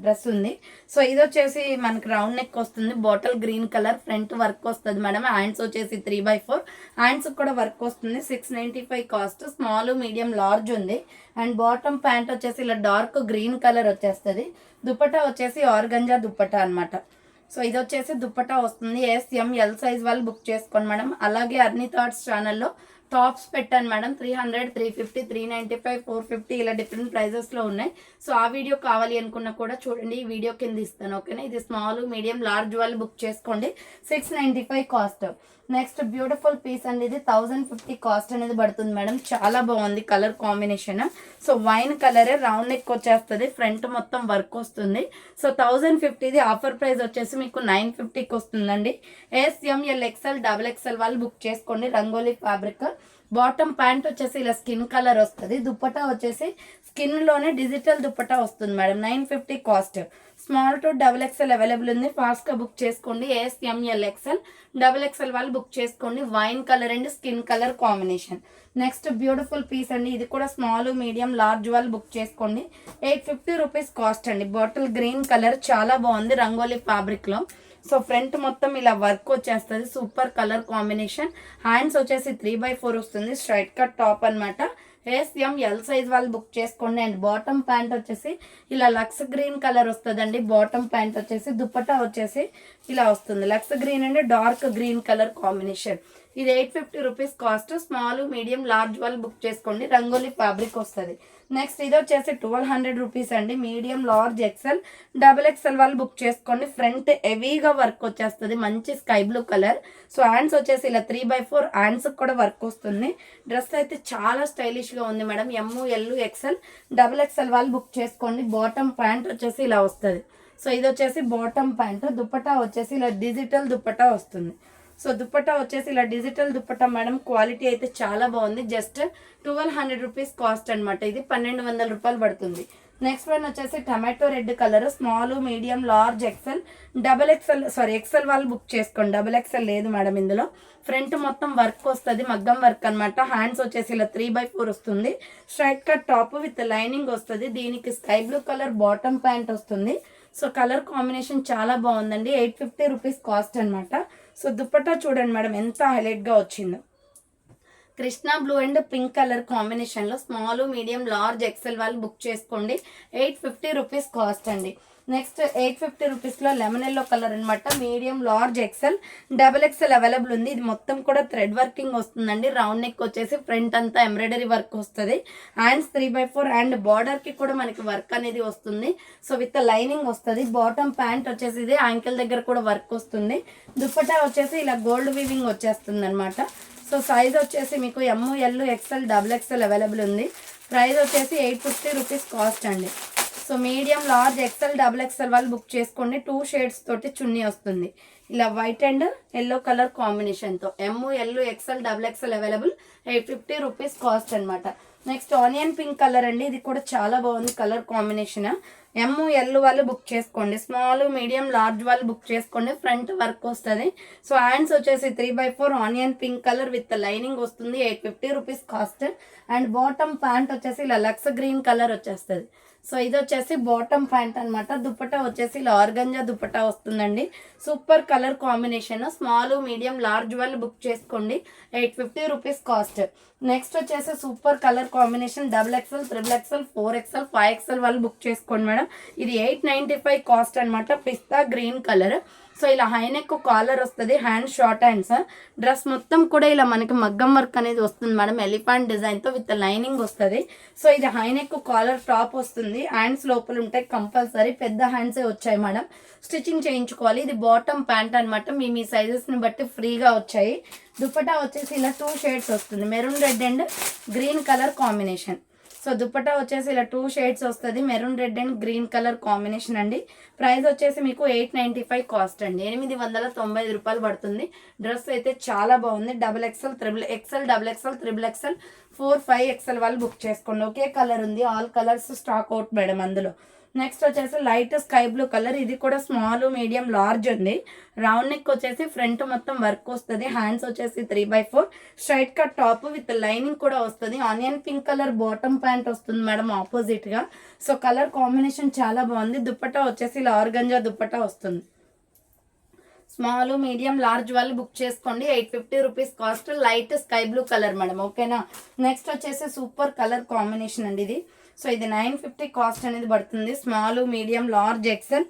[SPEAKER 1] డ్రెస్ ఉంది. సో ఇది వచ్చేసి మనకి రౌండ్ నెక్ వస్తుంది. Bottle green colour front work వస్తుంది మేడం. హ్యాండ్స్ వచ్చేసి 3/4 హ్యాండ్స్ కూడా వర్క్ వస్తుంది. 695 కాస్ట్. స్మాల్ మీడియం లార్జ్ ఉంది. అండ్ బాటమ్ ప్యాంట్ వచ్చేసి ఇలా డార్క్ గ్రీన్ కలర్ వచ్చేస్తుంది. దుపట్టా వచ్చేసి ఆర్గంజా దుపట్టా అనమాట. సో ఇది వచ్చేసి దుపట్టా వస్తుంది. ఎల్ సైజ్ వాళ్ళు బుక్ చేసుకోండి మేడం. అలాగే అర్నీ థాట్స్ ఛానల్లో టాప్స్ పెట్టాను మేడం. 300 350 395 450 ఇలా డిఫరెంట్ ప్రైజెస్లో ఉన్నాయి. సో ఆ వీడియో కావాలి అనుకున్నా కూడా చూడండి. ఈ వీడియో కింద ఇస్తాను. ఓకేనా. ఇది స్మాల్ మీడియం లార్జ్ వాళ్ళు బుక్ చేసుకోండి. 695 కాస్ట్. నెక్స్ట్ బ్యూటిఫుల్ పీస్ అండి. ఇది 1050 కాస్ట్ అనేది పడుతుంది మేడం. చాలా బాగుంది కలర్ కాంబినేషన్. సో వైన్ కలరే రౌండ్ నెక్ వచ్చేస్తుంది. ఫ్రంట్ మొత్తం వర్క్ వస్తుంది. సో 1050 ఆఫర్ ప్రైస్ వచ్చేసి మీకు 950కి వస్తుందండి. ఎల్ ఎక్స్ఎల్ డబుల్ ఎక్స్ఎల్ వాళ్ళు బుక్ చేసుకోండి. రంగోలీ ఫ్యాబ్రిక్. బాటమ్ ప్యాంట్ వచ్చేసి ఇలా స్కిన్ కలర్ వస్తుంది. దుపట్టా వచ్చేసి స్కిన్లోనే డిజిటల్ దుపట్టా వస్తుంది madam. 950 cost. Small to double XL available ఉంది. ఫాస్ట్గా బుక్ చేసుకోండి. ఎల్ ఎక్స్ఎల్ డబుల్ ఎక్స్ఎల్ వాళ్ళు బుక్ చేసుకోండి. Wine colour and skin colour combination. Next beautiful piece అండి. ఇది కూడా స్మాల్ మీడియం లార్జ్ వాళ్ళు బుక్ చేసుకోండి. 850 రూపీస్ కాస్ట్ అండి. బాటిల్ గ్రీన్ కలర్ చాలా బాగుంది రంగోలీ ఫ్యాబ్రిక్లో. సో ఫ్రంట్ మొత్తం ఇలా వర్క్ వచ్చేస్తుంది. Super colour combination. హ్యాండ్స్ వచ్చేసి 3/4 వస్తుంది. స్ట్రైట్ కట్ టాప్ అనమాట. ఎల్ సైజ్ వాళ్ళు బుక్ చేసుకోండి. అండ్ బాటమ్ ప్యాంట్ వచ్చేసి ఇలా లక్స్ గ్రీన్ కలర్ వస్తుందండి. బాటమ్ ప్యాంట్ వచ్చేసి దుపట్టా వచ్చేసి ఇలా వస్తుంది. Lux green and dark green colour combination. ఇది 850 rupees cost. Small medium large వాళ్ళు బుక్ చేసుకోండి. రంగోలీ ఫ్యాబ్రిక్ వస్తుంది. నెక్స్ట్ ఇది వచ్చేసి 1200 రూపీస్ అండి. Medium large XL double XL వాళ్ళు బుక్ చేసుకోండి. ఫ్రంట్ హెవీగా వర్క్ వచ్చేస్తుంది. మంచి sky blue colour. So hands వచ్చేసి ఇలా 3/4 హ్యాండ్స్ కూడా వర్క్ వస్తుంది. డ్రెస్ అయితే చాలా స్టైలిష్గా ఉంది మేడం. ఎల్ ఎక్సెల్ డబుల్ ఎక్సెల్ వాళ్ళు బుక్ చేసుకోండి. బాటమ్ ప్యాంట్ వచ్చేసి ఇలా వస్తుంది. సో ఇది వచ్చేసి బాటమ్ ప్యాంట్. దుపట్టా వచ్చేసి ఇలా డిజిటల్ దుపట్టా వస్తుంది. సో దుపట్టా వచ్చేసి ఇలా డిజిటల్ దుపట్టా మేడం. క్వాలిటీ అయితే చాలా బాగుంది. జస్ట్ 1200 రూపీస్ కాస్ట్ అనమాట. ఇది 1200 రూపాయలు పడుతుంది.
[SPEAKER 2] నెక్స్ట్ వన్ వచ్చేసి tomato red colour, small, medium, large, XL, XL వాళ్ళు బుక్ చేసుకోండి. XXL లేదు మేడం ఇందులో. ఫ్రంట్ మొత్తం వర్క్ వస్తుంది, మగ్గం వర్క్ అనమాట. హ్యాండ్స్ వచ్చేసి ఇలా 3/4 వస్తుంది. Straight cut top with lining వస్తుంది. దీనికి sky blue colour bottom pant వస్తుంది. సో కలర్ కాంబినేషన్ చాలా బాగుందండి. 850 రూపీస్ కాస్ట్ అనమాట. సో దుపట్టా చూడండి మేడం ఎంత హైలైట్గా వచ్చిందో. Krishna blue and pink colour కాంబినేషన్లో స్మాల్, మీడియం, లార్జ్, ఎక్సెల్ వాళ్ళు బుక్ చేసుకోండి. 850 రూపీస్ కాస్ట్ అండి. నెక్స్ట్ 850 రూపీస్లో లెమన్ ఎల్లో కలర్ అనమాట. Medium, large, XL, XXL available ఉంది. ఇది మొత్తం కూడా థ్రెడ్ వర్కింగ్ వస్తుందండి. రౌండ్ నెక్ వచ్చేసి ఫ్రంట్ అంతా ఎంబ్రాయిడరీ వర్క్ వస్తుంది. హ్యాండ్స్ 3/4 అండ్ బార్డర్కి కూడా మనకి వర్క్ అనేది వస్తుంది. సో విత్ లైనింగ్ వస్తుంది. బాటమ్ ప్యాంట్ వచ్చేసి ఇది యాంకిల్ దగ్గర కూడా వర్క్ వస్తుంది. దుపట్టా వచ్చేసి ఇలా గోల్డ్ వీవింగ్ వచ్చేస్తుంది అనమాట. సో సైజ్ వచ్చేసి మీకు ML, XL, XXL అవైలబుల్ ఉంది. ప్రైస్ వచ్చేసి 850 రూపీస్ కాస్ట్ అండి. So medium, large, XL, XXL వాళ్ళు బుక్ చేసుకోండి. 2 షేడ్స్ తోటి చున్నీ వస్తుంది. ఇలా వైట్ అండ్ ఎల్లో కలర్ కాంబినేషన్తో ML, XL, XXL available. 850 rupees cost అనమాట. నెక్స్ట్ ఆనియన్ పింక్ కలర్ అండి. ఇది కూడా చాలా బాగుంది కలర్ కాంబినేషన్. ML వాళ్ళు బుక్ చేసుకోండి. స్మాల్, మీడియం, లార్జ్ వాళ్ళు బుక్ చేసుకోండి. ఫ్రంట్ వర్క్ వస్తుంది. సో హ్యాండ్స్ వచ్చేసి 3/4 onion pink colour with lining వస్తుంది. 850 rupees cost. And bottom pant వచ్చేసి ఇలా లక్స్ గ్రీన్ కలర్ వచ్చేస్తుంది. సో ఇది వచ్చేసి బాటమ్ ప్యాంట్ అనమాట. దుపట్టా వచ్చేసి ఇలా ఆర్గంజా దుపట్టా వస్తుందండి. Super colour combination. Small, medium, large వాళ్ళు బుక్ చేసుకోండి. 850 రూపీస్ కాస్ట్. నెక్స్ట్ వచ్చేసి super colour combination XXL, XXL, 4XL, 5XL వాళ్ళు బుక్ చేసుకోండి మేడం. ఇది 895 కాస్ట్ అనమాట. పిస్తా గ్రీన్ కలర్. సో ఇలా హైనెక్ కాలర్ వస్తుంది. Hands short hands. డ్రెస్ మొత్తం కూడా ఇలా మనకి మగ్గం వర్క్ అనేది వస్తుంది మేడం. ఎలిఫెంట్ డిజైన్తో విత్ లైనింగ్ వస్తుంది. సో ఇది హైనెక్ కాలర్ టాప్ వస్తుంది. హ్యాండ్స్ లోపల ఉంటాయి కంపల్సరీ. పెద్ద హ్యాండ్సే వచ్చాయి మేడం. స్టిచ్చింగ్ చేయించుకోవాలి. ఇది బాటమ్ ప్యాంట్ అనమాట. మీ సైజెస్ని బట్టి ఫ్రీగా వచ్చాయి. దుపట్టా వచ్చేసి ఇలా 2 షేడ్స్ వస్తుంది. Maroon red and green colour combination. So dupatta వచ్చేసి ఇలా 2 షేడ్స్ వస్తుంది. Maroon red and green colour combination అండి. ప్రైస్ వచ్చేసి మీకు 895 కాస్ట్ అండి. 895 రూపాయలు పడుతుంది. డ్రెస్ అయితే చాలా బాగుంది. XXL, XXL, XXL, 4, 5XL వాళ్ళు బుక్ చేసుకోండి. ఒకే కలర్ ఉంది. All colours stock out madam అందులో. నెక్స్ట్ వచ్చేసి లైట్ స్కై బ్లూ కలర్. ఇది కూడా స్మాల్, మీడియం, లార్జ్ ఉంది. రౌండ్ నెక్ వచ్చేసి ఫ్రంట్ మొత్తం వర్క్ వస్తుంది. హ్యాండ్స్ వచ్చేసి 3/4 straight cut top with lining కూడా వస్తుంది. Onion pink colour bottom pant వస్తుంది మేడం ఆపోజిట్ గా. సో కలర్ కాంబినేషన్ చాలా బాగుంది. దుపట్టా వచ్చేసి ఇలా ఆర్గంజా దుపట్టా వస్తుంది. స్మాల్, మీడియం, లార్జ్ వాళ్ళు బుక్ చేసుకోండి. 850 rupees cost. Light sky blue colour madam. ఓకేనా. నెక్స్ట్ వచ్చేసి సూపర్ కలర్ కాంబినేషన్ అండి ఇది. సో ఇది 950 కాస్ట్ అనేది పడుతుంది. Small, medium, large, XL,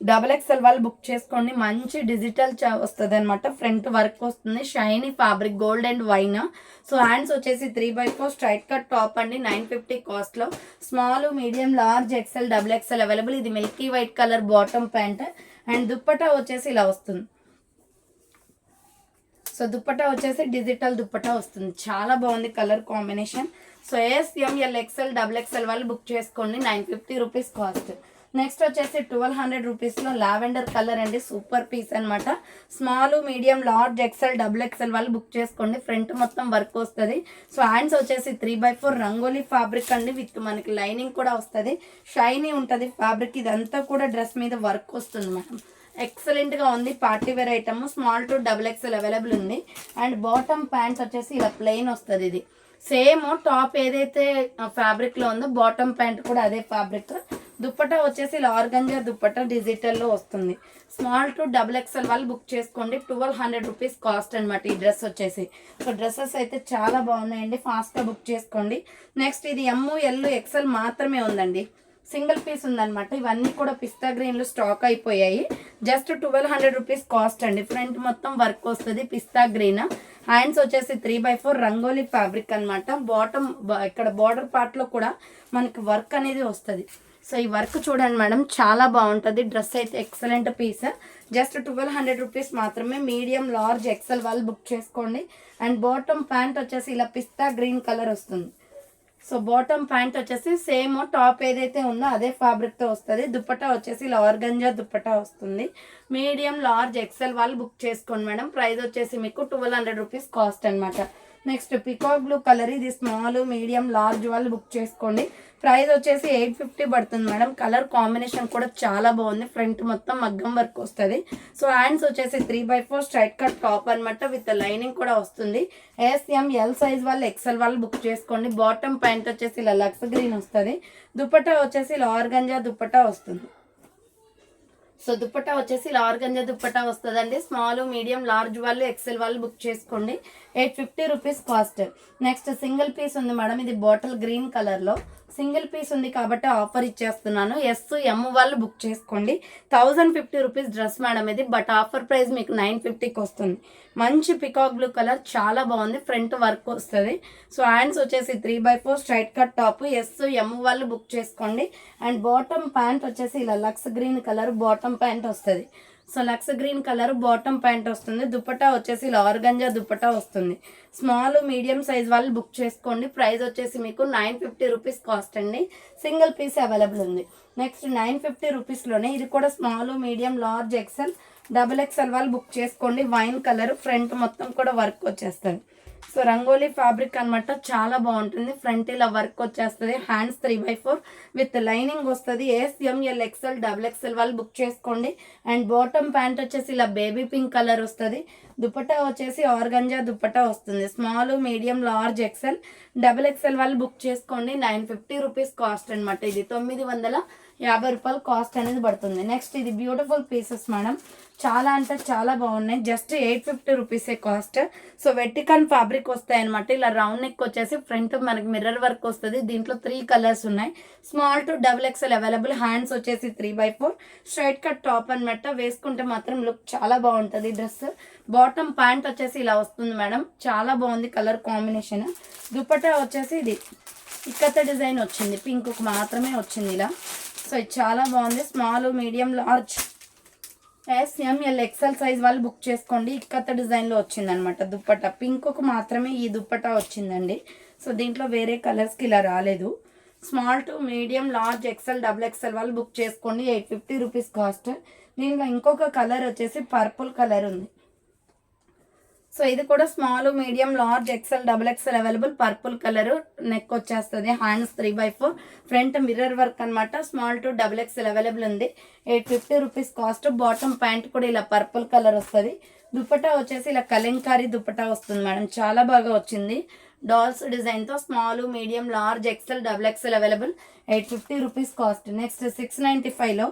[SPEAKER 2] XXL వాళ్ళు బుక్ చేసుకోండి. మంచి డిజిటల్ వస్తుంది అనమాట. ఫ్రంట్ వర్క్ వస్తుంది. Shiny fabric, gold and wine. So hands వచ్చేసి 3/4 స్ట్రైట్ కట్ టాప్ అండి. 950 కాస్ట్లో. Small, medium, large, XL, XXL available. ఇది milky white colour bottom pant. And dupatta వచ్చేసి ఇలా వస్తుంది. సో దుపట్టా వచ్చేసి డిజిటల్ దుపట్టా వస్తుంది. చాలా బాగుంది colour combination. So SML, XL, XXL వాళ్ళు బుక్ చేసుకోండి. 950 రూపీస్ కాస్ట్. నెక్స్ట్ వచ్చేసి 1200 రూపీస్లో లావెండర్ కలర్ అండి. సూపర్ పీస్ అనమాట. Small, medium, large, XL, XXL వాళ్ళు బుక్ చేసుకోండి. ఫ్రంట్ మొత్తం వర్క్ వస్తుంది. సో హ్యాండ్స్ వచ్చేసి 3/4 రంగోలీ ఫ్యాబ్రిక్ అండి. విత్ మనకి లైనింగ్ కూడా వస్తుంది. షైనీ ఉంటుంది ఫ్యాబ్రిక్. ఇదంతా కూడా డ్రెస్ మీద వర్క్ వస్తుంది మేడం. ఎక్సలెంట్గా ఉంది. Party wear item. Small to XXL available ఉంది. అండ్ బాటమ్ ప్యాంట్స్ వచ్చేసి ఇలా ప్లెయిన్ వస్తుంది. ఇది సేమ్ టాప్ ఏదైతే ఫ్యాబ్రిక్లో ఉందో బాటమ్ ప్యాంట్ కూడా అదే ఫ్యాబ్రిక్. దుప్పట్టా వచ్చేసి ఇలా ఆర్గంజా దుప్పట్టా డిజిటల్లో వస్తుంది. స్మాల్ టు XXL వాళ్ళు బుక్ చేసుకోండి. 1200 రూపీస్ కాస్ట్ అనమాట ఈ డ్రెస్ వచ్చేసి. సో డ్రెస్సెస్ అయితే చాలా బాగున్నాయండి. ఫాస్ట్గా బుక్ చేసుకోండి. నెక్స్ట్ ఇది ML, XL మాత్రమే ఉందండి. సింగిల్ పీస్ ఉందన్నమాట. ఇవన్నీ కూడా పిస్తా గ్రీన్లు స్టాక్ అయిపోయాయి. జస్ట్ 1200 రూపీస్ కాస్ట్ అండి. ఫ్రంట్ మొత్తం వర్క్ వస్తుంది. పిస్తా గ్రీన్. హ్యాండ్స్ వచ్చేసి 3/4 రంగోలీ ఫ్యాబ్రిక్ అనమాట. బాటమ్ ఇక్కడ బార్డర్ పార్ట్లో కూడా మనకి వర్క్ అనేది వస్తుంది. సో ఈ వర్క్ చూడండి మేడం, చాలా బాగుంటుంది. డ్రెస్ అయితే ఎక్సలెంట్ పీస్. జస్ట్ 1200 రూపీస్ మాత్రమే. మీడియం, లార్జ్, XL వాళ్ళు బుక్ చేసుకోండి. అండ్ బాటమ్ ప్యాంట్ వచ్చేసి ఇలా పిస్తా గ్రీన్ కలర్ వస్తుంది. సో బాటమ్ ప్యాంట్ వచ్చేసి సేమ్ టాప్ ఏదైతే ఉందో అదే ఫ్యాబ్రిక్తో వస్తుంది. దుపట్టా వచ్చేసి ఇలా ఆర్గంజా దుపట్టా వస్తుంది. మీడియం, లార్జ్, XL వాళ్ళు బుక్ చేసుకోండి మేడం. ప్రైస్ వచ్చేసి మీకు 1200 రూపీస్ కాస్ట్ అనమాట. నెక్స్ట్ పికాక్ బ్లూ కలర్, ఇది స్మాల్ మీడియం లార్జ్ వాళ్ళు బుక్ చేసుకోండి. ప్రైస్ వచ్చేసి 850 పడుతుంది మేడం. కలర్ కాంబినేషన్ కూడా చాలా బాగుంది. ఫ్రంట్ మొత్తం మగ్గం వర్క్ వస్తుంది. సో హ్యాండ్స్ వచ్చేసి 3/4 స్ట్రైట్ కట్ టాప్ అనమాట, విత్ లైనింగ్ కూడా వస్తుంది. ఎల్ సైజ్ వాళ్ళు ఎక్సెల్ వాళ్ళు బుక్ చేసుకోండి. బాటమ్ ప్యాంట్ వచ్చేసి ఇలా లక్స్ గ్రీన్ వస్తుంది. దుపట్టా వచ్చేసి ఇలా ఆర్గంజా దుపట్టా వస్తుంది. సో దుపట్టా వచ్చేసి ఇలా ఆర్గంజా దుపట్టా వస్తుందండి. స్మాల్ మీడియం లార్జ్ వాళ్ళు ఎక్సెల్ వాళ్ళు బుక్ చేసుకోండి. 850 rupees cost. Next single piece ఉంది మేడం, ఇది బాటిల్ గ్రీన్ కలర్లో సింగిల్ పీస్ ఉంది కాబట్టి ఆఫర్ ఇచ్చేస్తున్నాను. ఎం వాళ్ళు బుక్ చేసుకోండి. 1050 రూపీస్ డ్రెస్ మేడం ఇది, బట్ ఆఫర్ ప్రైస్ మీకు 950కి వస్తుంది. మంచి పికాక్ బ్లూ కలర్, చాలా బాగుంది. ఫ్రంట్ వర్క్ వస్తుంది. సో హ్యాండ్స్ వచ్చేసి 3/4 స్ట్రైట్ కట్ టాప్. ఎం వాళ్ళు బుక్ చేసుకోండి. అండ్ బాటమ్ ప్యాంట్ వచ్చేసి ఇలా Lux green colour bottom pant వస్తుంది. సో లక్స్ గ్రీన్ కలర్ బాటమ్ ప్యాంట్ వస్తుంది. దుపట్టా వచ్చేసి ఇలా ఆర్గంజా దుపట్టా వస్తుంది. స్మాల్ మీడియం సైజ్ వాళ్ళు బుక్ చేసుకోండి. ప్రైస్ వచ్చేసి మీకు 950 రూపీస్ కాస్ట్ అండి. సింగిల్ పీస్ అవైలబుల్ ఉంది. నెక్స్ట్ 950 రూపీస్లోనే ఇది కూడా small medium large XL XXL వాళ్ళు బుక్ చేసుకోండి. వైన్ కలర్, ఫ్రంట్ మొత్తం కూడా వర్క్ వచ్చేస్తుంది. సో రంగోలీ ఫ్యాబ్రిక్ అనమాట, చాలా బాగుంటుంది. ఫ్రంట్ ఇలా వర్క్ వచ్చేస్తుంది. హ్యాండ్స్ 3/4 విత్ లైనింగ్ వస్తుంది. ఎల్ ఎక్సెల్ XXL వాళ్ళు బుక్ చేసుకోండి. అండ్ బాటమ్ ప్యాంట్ వచ్చేసి ఇలా బేబీ పింక్ కలర్ వస్తుంది. దుపట్టా వచ్చేసి ఆర్గంజా దుపట్టా వస్తుంది. Small medium large XL XXL వాళ్ళు బుక్ చేసుకోండి. 950 రూపీస్ కాస్ట్ అనమాట. ఇది 950 రూపాయలు కాస్ట్ అనేది పడుతుంది. నెక్స్ట్ ఇది బ్యూటిఫుల్ పీసెస్ మేడం, చాలా అంటే చాలా బాగున్నాయి. జస్ట్ 850 రూపీసే కాస్ట్. సో వెట్టికన్ ఫ్యాబ్రిక్ వస్తాయి అనమాట. ఇలా రౌండ్ నెక్ వచ్చేసి ఫ్రంట్ మనకి మిర్రర్ వర్క్ వస్తుంది. దీంట్లో 3 కలర్స్ ఉన్నాయి. Small to XXL available. Hands వచ్చేసి 3/4 స్ట్రైట్ కట్ టాప్ అనమాట. వేసుకుంటే మాత్రం లుక్ చాలా బాగుంటుంది డ్రెస్. బాటమ్ ప్యాంట్ వచ్చేసి ఇలా వస్తుంది మేడం, చాలా బాగుంది కలర్ కాంబినేషన్. దుపట్టా వచ్చేసి ఇది ఇక్కత డిజైన్ వచ్చింది, పింక్ మాత్రమే వచ్చింది ఇలా. సో ఇది చాలా బాగుంది. Small medium large L XL size వాళ్ళు బుక్ చేసుకోండి. ఇక్కత డిజైన్లో వచ్చింది అనమాట దుప్పట్టా. పింక్కు మాత్రమే ఈ దుప్పట్టా వచ్చిందండి. సో దీంట్లో వేరే కలర్స్కి ఇలా రాలేదు. Small to medium large XXL వాళ్ళు బుక్ చేసుకోండి. 850 రూపీస్ కాస్ట్. దీంట్లో ఇంకొక కలర్ వచ్చేసి పర్పుల్ కలర్ ఉంది. సో ఇది కూడా small medium large XXL available. Purple colour, neck వచ్చేస్తుంది. హ్యాండ్స్ 3/4 ఫ్రంట్ మిర్రర్ వర్క్ అనమాట. స్మాల్ టు XXL అవైలబుల్ ఉంది. 850 రూపీస్ కాస్ట్. బాటమ్ ప్యాంట్ కూడా ఇలా పర్పుల్ కలర్ వస్తుంది. దుపట్టా వచ్చేసి ఇలా కలంకారీ దుపట్టా వస్తుంది మేడం, చాలా బాగా వచ్చింది. డాల్స్ డిజైన్తో small medium large XXL available. 850 rupees cost. Next 695లో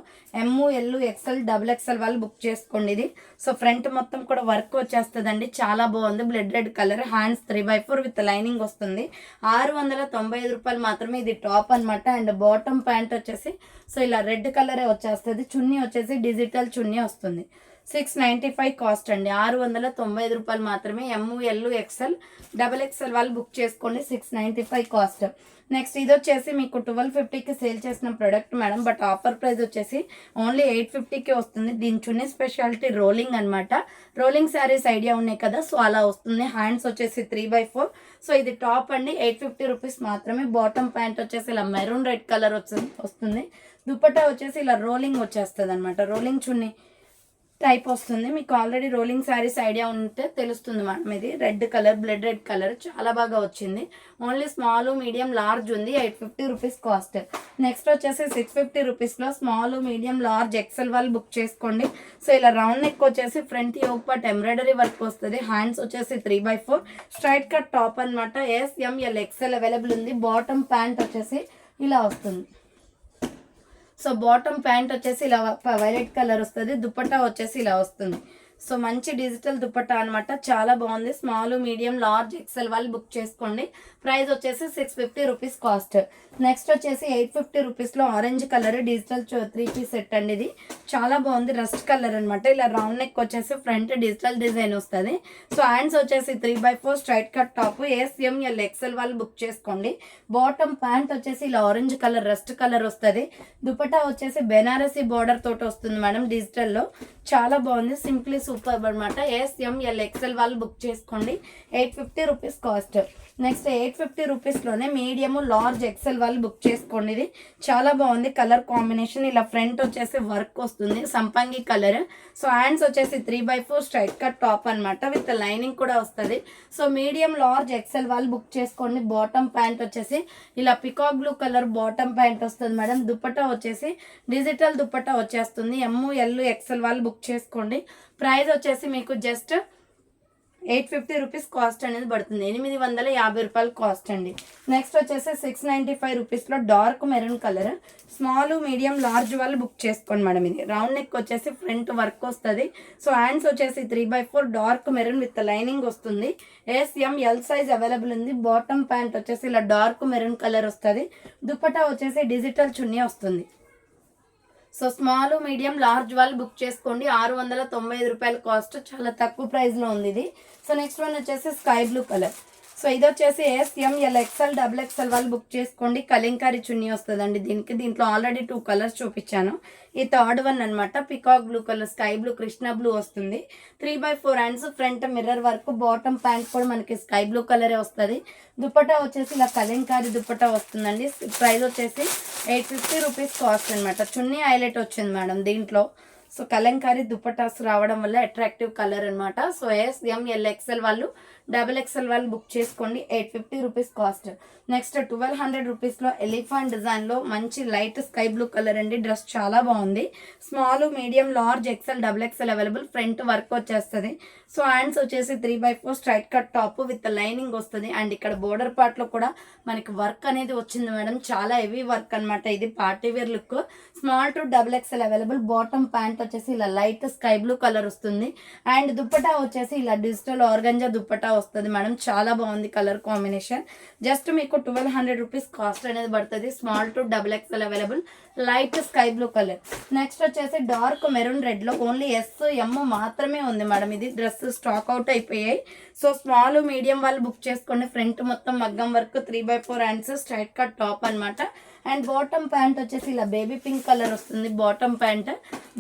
[SPEAKER 2] ఎల్ XXL వాళ్ళు బుక్ చేసుకోండి. ఇది సో ఫ్రంట్ మొత్తం కూడా వర్క్ వచ్చేస్తుందండి, చాలా బాగుంది. Blood red colour. Hands 3/4 with lining వస్తుంది. 695 రూపాయలు మాత్రమే. ఇది టాప్ అనమాట. అండ్ బాటమ్ ప్యాంట్ వచ్చేసి సో ఇలా రెడ్ కలరే వచ్చేస్తుంది. చున్నీ వచ్చేసి డిజిటల్ చున్నీ వస్తుంది. 695 కాస్ట్ అండి. 695 రూపాయలు మాత్రమే. ఎల్ XXL వాళ్ళు బుక్ చేసుకోండి. 695 కాస్ట్. నెక్స్ట్ ఇది వచ్చేసి మీకు 1250కి సేల్ చేసిన product madam, but offer price వచ్చేసి ఓన్లీ 850కి వస్తుంది. దీని చున్నీ స్పెషాలిటీ రోలింగ్ అనమాట. రోలింగ్ శారీస్ ఐడియా ఉన్నాయి కదా, సో అలా వస్తుంది. హ్యాండ్స్ వచ్చేసి 3/4. సో ఇది టాప్ అండి, 850 రూపీస్ మాత్రమే. బాటమ్ ప్యాంట్ వచ్చేసి ఇలా మెరూన్ రెడ్ కలర్ వస్తుంది. దుపట్టా వచ్చేసి ఇలా రోలింగ్ వచ్చేస్తుంది అనమాట. రోలింగ్ చున్నీ టైప్ వస్తుంది. మీకు ఆల్రెడీ రోలింగ్ శారీస్ ఐడియా ఉంటే తెలుస్తుంది మేడం. ఇది red colour, blood red colour, చాలా బాగా వచ్చింది. ఓన్లీ స్మాల్ మీడియం లార్జ్ ఉంది. 850 రూపీస్ కాస్ట్. నెక్స్ట్ వచ్చేసి 650 రూపీస్లో స్మాల్ మీడియం లార్జ్ XL వాళ్ళు బుక్ చేసుకోండి. సో ఇలా రౌండ్ నెక్ వచ్చేసి front yoke part embroidery work వస్తుంది. హ్యాండ్స్ వచ్చేసి 3/4 స్ట్రైట్ కట్ టాప్ అనమాట. ఎల్ XL అవైలబుల్ ఉంది. బాటమ్ ప్యాంట్ వచ్చేసి ఇలా వస్తుంది. సో బాటమ్ ప్యాంట్ వచ్చేసి ఇలా వైలెట్ కలర్ వస్తుంది. దుపట్టా వచ్చేసి ఇలా వస్తుంది. సో మంచి డిజిటల్ దుపట్టా అనమాట, చాలా బాగుంది. స్మాల్ మీడియం లార్జ్ XL వాళ్ళు బుక్ చేసుకోండి. ప్రైస్ వచ్చేసి 650 రూపీస్ కాస్ట్. నెక్స్ట్ వచ్చేసి 850 రూపీస్లో orange colour digital 3 piece set అండి. ఇది చాలా బాగుంది, రస్ట్ కలర్ అనమాట. ఇలా రౌండ్ నెక్ వచ్చేసి ఫ్రంట్ డిజిటల్ డిజైన్ వస్తుంది. సో హ్యాండ్స్ వచ్చేసి 3/4 straight cut top. L XL వాళ్ళు బుక్ చేసుకోండి. బాటమ్ ప్యాంట్ వచ్చేసి ఇలా ఆరెంజ్ కలర్ రస్ట్ కలర్ వస్తుంది. దుపట్టా వచ్చేసి బెనారసీ బార్డర్ తోటి వస్తుంది మేడం, డిజిటల్లో చాలా బాగుంది. సింప్లీ సూపర్ అనమాట. ఎస్ఎంఎల్ ఎక్సెల్ వాళ్ళు బుక్ చేసుకోండి. 850 రూపీస్ కాస్ట్. నెక్స్ట్ 850 రూపీస్లోనే మీడియం లార్జ్ ఎక్సెల్ వాళ్ళు బుక్ చేసుకోండి. ఇది చాలా బాగుంది కలర్ కాంబినేషన్. ఇలా ఫ్రంట్ వచ్చేసి వర్క్ వస్తుంది సంపంగి కలర్. సో హ్యాండ్స్ వచ్చేసి 3/4 స్ట్రైట్ కట్ టాప్ అనమాట, విత్ లైనింగ్ కూడా వస్తుంది. సో మీడియం లార్జ్ ఎక్సెల్ వాళ్ళు బుక్ చేసుకోండి. బాటమ్ ప్యాంట్ వచ్చేసి ఇలా peacock blue colour bottom pant వస్తుంది మేడం. దుపట్టా వచ్చేసి డిజిటల్ దుపట్టా వచ్చేస్తుంది. ML ఎక్సెల్ వాళ్ళు బుక్ చేసుకోండి. ప్రైస్ వచ్చేసి మీకు జస్ట్ 850 రూపీస్ కాస్ట్ అనేది పడుతుంది. 850 రూపాయలు కాస్ట్ అండి. నెక్స్ట్ వచ్చేసి 695 రూపీస్లో dark maroon colour small medium large వాళ్ళు బుక్ చేసుకోండి మేడం. ఇది రౌండ్ నెక్ వచ్చేసి ఫ్రంట్ వర్క్ వస్తుంది. సో హ్యాండ్స్ వచ్చేసి 3/4 డార్క్ మెరూన్ విత్ లైనింగ్ వస్తుంది. SML సైజ్ అవైలబుల్ ఉంది. బాటమ్ ప్యాంట్ వచ్చేసి ఇలా డార్క్ మెరూన్ కలర్ వస్తుంది. దుపట్టా వచ్చేసి డిజిటల్ చున్నీ వస్తుంది. సో స్మాల్ మీడియం లార్జ్ వాళ్ళు బుక్ చేసుకోండి. 695 రూపాయల కాస్ట్, చాలా తక్కువ ప్రైస్లో ఉంది ఇది. సో నెక్స్ట్ వన్ వచ్చేసి స్కై బ్లూ కలర్. సో ఇది వచ్చేసి SML XL XXL వాళ్ళు బుక్ చేసుకోండి. కలంకారీ చున్నీ వస్తుందండి దీనికి. దీంట్లో ఆల్రెడీ 2 కలర్స్ చూపించాను. ఈ థర్డ్ వన్ అనమాట peacock blue colour, sky blue, Krishna blue వస్తుంది. 3/4 hands, front mirror work, bottom pant కూడా మనకి స్కై బ్లూ కలరే వస్తుంది. దుపట్టా వచ్చేసి ఇలా కలంకారీ దుపట్టా వస్తుందండి. ప్రైస్ వచ్చేసి 850 రూపీస్ కాస్ట్ అనమాట. చున్నీ హైలైట్ వచ్చింది మేడం దీంట్లో. సో కలంకారీ దుపట్టాస్ రావడం వల్ల అట్రాక్టివ్ కలర్ అనమాట. సో SML XL వాళ్ళు XXL వాళ్ళు బుక్ చేసుకోండి. 850 రూపీస్ కాస్ట్. నెక్స్ట్ 1200 రూపీస్లో ఎలిఫెంట్ డిజైన్లో మంచి లైట్ స్కై బ్లూ కలర్ అండి. డ్రెస్ చాలా బాగుంది. Small medium large XL XXL available. Front work వచ్చేస్తుంది. సో హ్యాండ్స్ వచ్చేసి 3/4 straight cut top with lining వస్తుంది. అండ్ ఇక్కడ బోర్డర్ పార్ట్లో కూడా మనకి వర్క్ అనేది వచ్చింది మేడం. చాలా హెవీ వర్క్ అనమాట. ఇది party wear look. Small to XXL available. Bottom pant వచ్చేసి ఇలా లైట్ స్కై బ్లూ కలర్ వస్తుంది. అండ్ దుపట్టా వచ్చేసి ఇలా డిజిటల్ ఆర్గంజా దుపట్టా వస్తుంది మేడం. చాలా బాగుంది కలర్ కాంబినేషన్. జస్ట్ మీకు 1200 రూపీస్ కాస్ట్ అనేది పడుతుంది. Small to XXL available. Light sky blue colour. Next వచ్చేసి డార్క్ మెరూన్ రెడ్లో ఓన్లీ SM మాత్రమే ఉంది మేడం. ఇది డ్రెస్ స్టాక్ అవుట్ అయిపోయాయి. సో స్మాల్ మీడియం వాళ్ళు బుక్ చేసుకోండి. ఫ్రంట్ మొత్తం మగ్గం work, 3/4 hands, straight cut top అనమాట. అండ్ బాటమ్ ప్యాంట్ వచ్చేసి ఇలా బేబీ పింక్ కలర్ వస్తుంది బాటమ్ ప్యాంట్.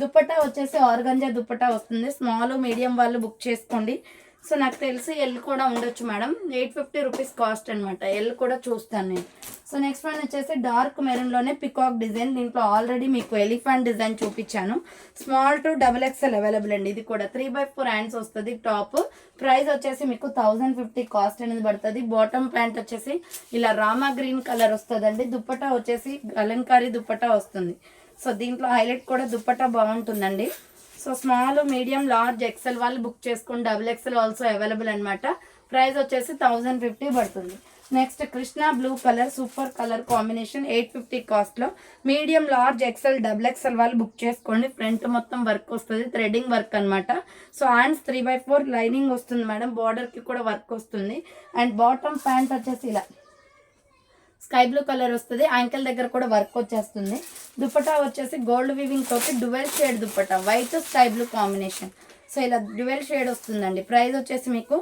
[SPEAKER 2] దుపట్టా వచ్చేసి ఆర్గంజా దుపట్టా వస్తుంది. స్మాల్ మీడియం వాళ్ళు బుక్ చేసుకోండి. సో నాకు తెలిసి ఎల్ కూడా ఉండొచ్చు మేడం. 850 రూపీస్ కాస్ట్ అనమాట. ఎల్ కూడా చూస్తాను నేను. సో నెక్స్ట్ వన్ వచ్చేసి డార్క్ మెరూన్లోనే పికాక్ డిజైన్. దీంట్లో ఆల్రెడీ మీకు ఎలిఫెంట్ డిజైన్ చూపించాను. స్మాల్ టు XXL అవైలబుల్ అండి. ఇది కూడా 3/4 హ్యాండ్స్ వస్తుంది టాప్. ప్రైస్ వచ్చేసి మీకు 1050 కాస్ట్ అనేది పడుతుంది. బాటమ్ ప్యాంట్ వచ్చేసి ఇలా రామా గ్రీన్ కలర్ వస్తుందండి. దుపట్టా వచ్చేసి అలంకారీ దుపట్టా వస్తుంది. సో దీంట్లో హైలైట్ కూడా దుపట్టా బాగుంటుందండి. So small medium large XL వాళ్ళు బుక్ చేసుకుని XXL ఆల్సో అవైలబుల్ అనమాట. ప్రైస్ వచ్చేసి 1050 పడుతుంది. Next Krishna blue colour super colour combination. 850 కాస్ట్లో మీడియం లార్జ్ XL XXL వాళ్ళు బుక్ చేసుకోండి. ఫ్రంట్ మొత్తం వర్క్ వస్తుంది, థ్రెడింగ్ వర్క్ అనమాట. సో హ్యాండ్స్ 3/4 లైనింగ్ వస్తుంది మేడం. బార్డర్కి కూడా వర్క్ వస్తుంది. అండ్ బాటమ్ ప్యాంట్ వచ్చేసి ఇలా స్కై బ్లూ కలర్ వస్తుంది. యాంకిల్ దగ్గర కూడా వర్క్ వచ్చేస్తుంది. దుపట్టా వచ్చేసి గోల్డ్ వీవింగ్ తోటి dual shade dupatta, white sky blue combination. So ఇలా డ్యువెల్ షేడ్ వస్తుందండి. ప్రైస్ వచ్చేసి మీకు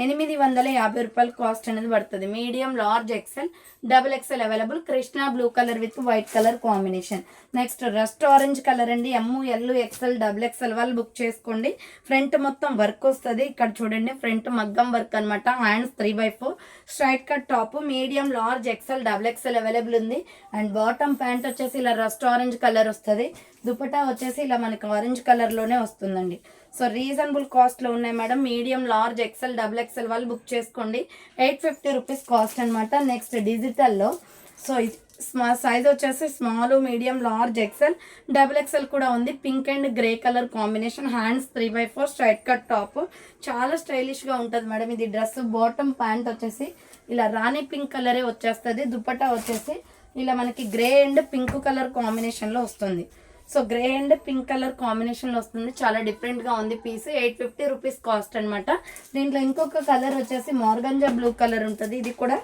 [SPEAKER 2] 850 రూపాయలు కాస్ట్ అనేది పడుతుంది. Medium large XL XXL available. Krishna blue colour with white colour combination. Next rust orange colour అండి. ML XL XXL వాళ్ళు బుక్ చేసుకోండి. ఫ్రంట్ మొత్తం వర్క్ వస్తుంది. ఇక్కడ చూడండి ఫ్రంట్ మగ్గం వర్క్ అనమాట. Hands 3/4 straight cut top. Medium large XL XXL available ఉంది. అండ్ బాటమ్ ప్యాంట్ వచ్చేసి ఇలా రస్ట్ ఆరెంజ్ కలర్ వస్తుంది. దుపట్టా వచ్చేసి ఇలా మనకి ఆరెంజ్ కలర్లోనే వస్తుందండి. సో రీజనబుల్ కాస్ట్లో ఉన్నాయి madam. Medium large XL XXL వాళ్ళు బుక్ చేసుకోండి. 850 రూపీస్ కాస్ట్ అనమాట. నెక్స్ట్ డిజిటల్లో సో సైజ్ వచ్చేసి small medium large XL XXL కూడా ఉంది. Pink and grey colour combination. Hands 3/4 straight cut top. చాలా స్టైలిష్గా ఉంటుంది మేడం ఇది డ్రెస్. బాటమ్ ప్యాంట్ వచ్చేసి ఇలా రాణి పింక్ కలరే వచ్చేస్తుంది. దుపట్టా వచ్చేసి ఇలా మనకి గ్రే అండ్ పింక్ కలర్ కాంబినేషన్లో వస్తుంది. So grey and pink colour కాంబినేషన్లో వస్తుంది. చాలా డిఫరెంట్గా ఉంది పీస్. 850 రూపీస్ కాస్ట్ అనమాట. దీంట్లో ఇంకొక కలర్ వచ్చేసి మార్గంజా బ్లూ కలర్ ఉంటుంది. ఇది కూడా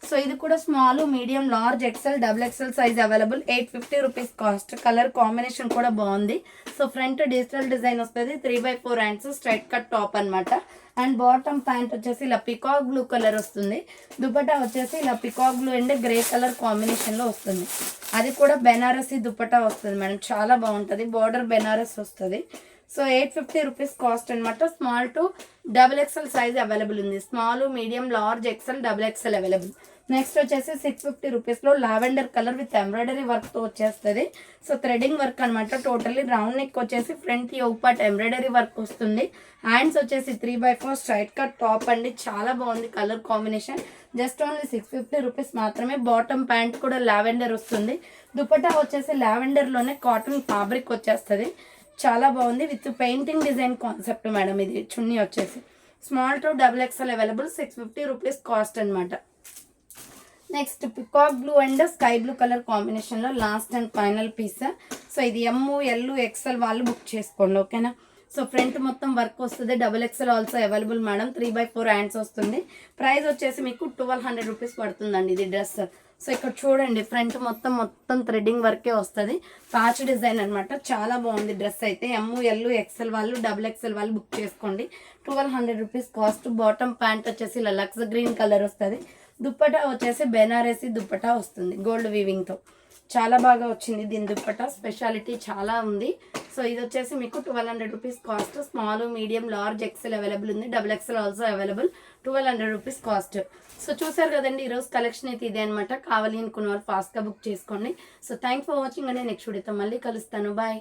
[SPEAKER 2] సో ఇది కూడా small medium large XL XXL size available. 850 rupees cost. Colour combination కూడా బాగుంది. సో ఫ్రంట్ డిజిటల్ డిజైన్ వస్తుంది. 3/4 హ్యాండ్స్ స్ట్రైట్ కట్ టాప్ అనమాట. అండ్ బాటమ్ ప్యాంట్ వచ్చేసి ఇలా పికాక్ బ్లూ కలర్ వస్తుంది. దుపట్టా వచ్చేసి ఇలా peacock blue and grey colour కాంబినేషన్లో వస్తుంది. అది కూడా బెనారసీ దుపట్టా వస్తుంది మేడం. చాలా బాగుంటుంది. బార్డర్ బెనారస్ వస్తుంది. సో 850 రూపీస్ కాస్ట్ అనమాట. Small to double XL size available ఉంది. Small, medium, large, XL, double XL available. Next వచ్చేసి 650 రూపీస్లో లావెండర్ కలర్ విత్ ఎంబ్రాయిడరీ వర్క్తో వచ్చేస్తుంది. సో థ్రెడింగ్ వర్క్ అనమాట. టోటల్లీ రౌండ్ నెక్ వచ్చేసి front yoke part embroidery work వస్తుంది. Hands వచ్చేసి 3/4 స్ట్రైట్ కట్ టాప్ అండి. చాలా బాగుంది colour combination. Just only 650 rupees మాత్రమే. బాటమ్ ప్యాంట్ కూడా లావెండర్ వస్తుంది. దుపట్టా వచ్చేసి లావెండర్లోనే కాటన్ ఫ్యాబ్రిక్ వచ్చేస్తుంది. చాలా బాగుంది with painting design concept madam. ఇది చున్నీ వచ్చేసి small to double XL available. 650 rupees cost అనమాట. Next peacock blue and sky blue colour కాంబినేషన్లో last and final piece. So ఇది ML XL వాళ్ళు బుక్ చేసుకోండి, ఓకేనా. సో ఫ్రంట్ మొత్తం వర్క్ వస్తుంది. Double XL also available madam. 3/4 hands వస్తుంది. Price వచ్చేసి మీకు 1200 రూపీస్ పడుతుందండి ఇది డ్రెస్. సో ఇక్కడ చూడండి ఫ్రంట్ మొత్తం థ్రెడ్డింగ్ వర్కే వస్తుంది. ప్యాచ్ డిజైన్ అనమాట. చాలా బాగుంది డ్రెస్ అయితే. ML XL వాళ్ళు, డబుల్ ఎక్స్ఎల్ వాళ్ళు బుక్ చేసుకోండి. 1200 రూపీస్ కాస్ట్. బాటమ్ ప్యాంట్ వచ్చేసి ఇలా లక్స్ గ్రీన్ కలర్ వస్తుంది. దుప్పటా వచ్చేసి బెనారసీ దుప్పటా వస్తుంది గోల్డ్ వీవింగ్తో. చాలా బాగా వచ్చింది దీని దుప్పటా. స్పెషాలిటీ చాలా ఉంది. సో ఇది వచ్చేసి మీకు 1200 rupees cost. Small, medium, large, XL available ఉంది. Double XL also available. 1200 rupees cost. So చూసారు కదండి ఈరోజు కలెక్షన్ అయితే ఇదే అనమాట. కావాలి అనుకున్న వాళ్ళు ఫాస్ట్గా బుక్ చేసుకోండి. సో థ్యాంక్స్ ఫర్ వాచింగ్ అండి. నెక్స్ట్ వీడియోతో మళ్ళీ కలుస్తాను. బాయ్.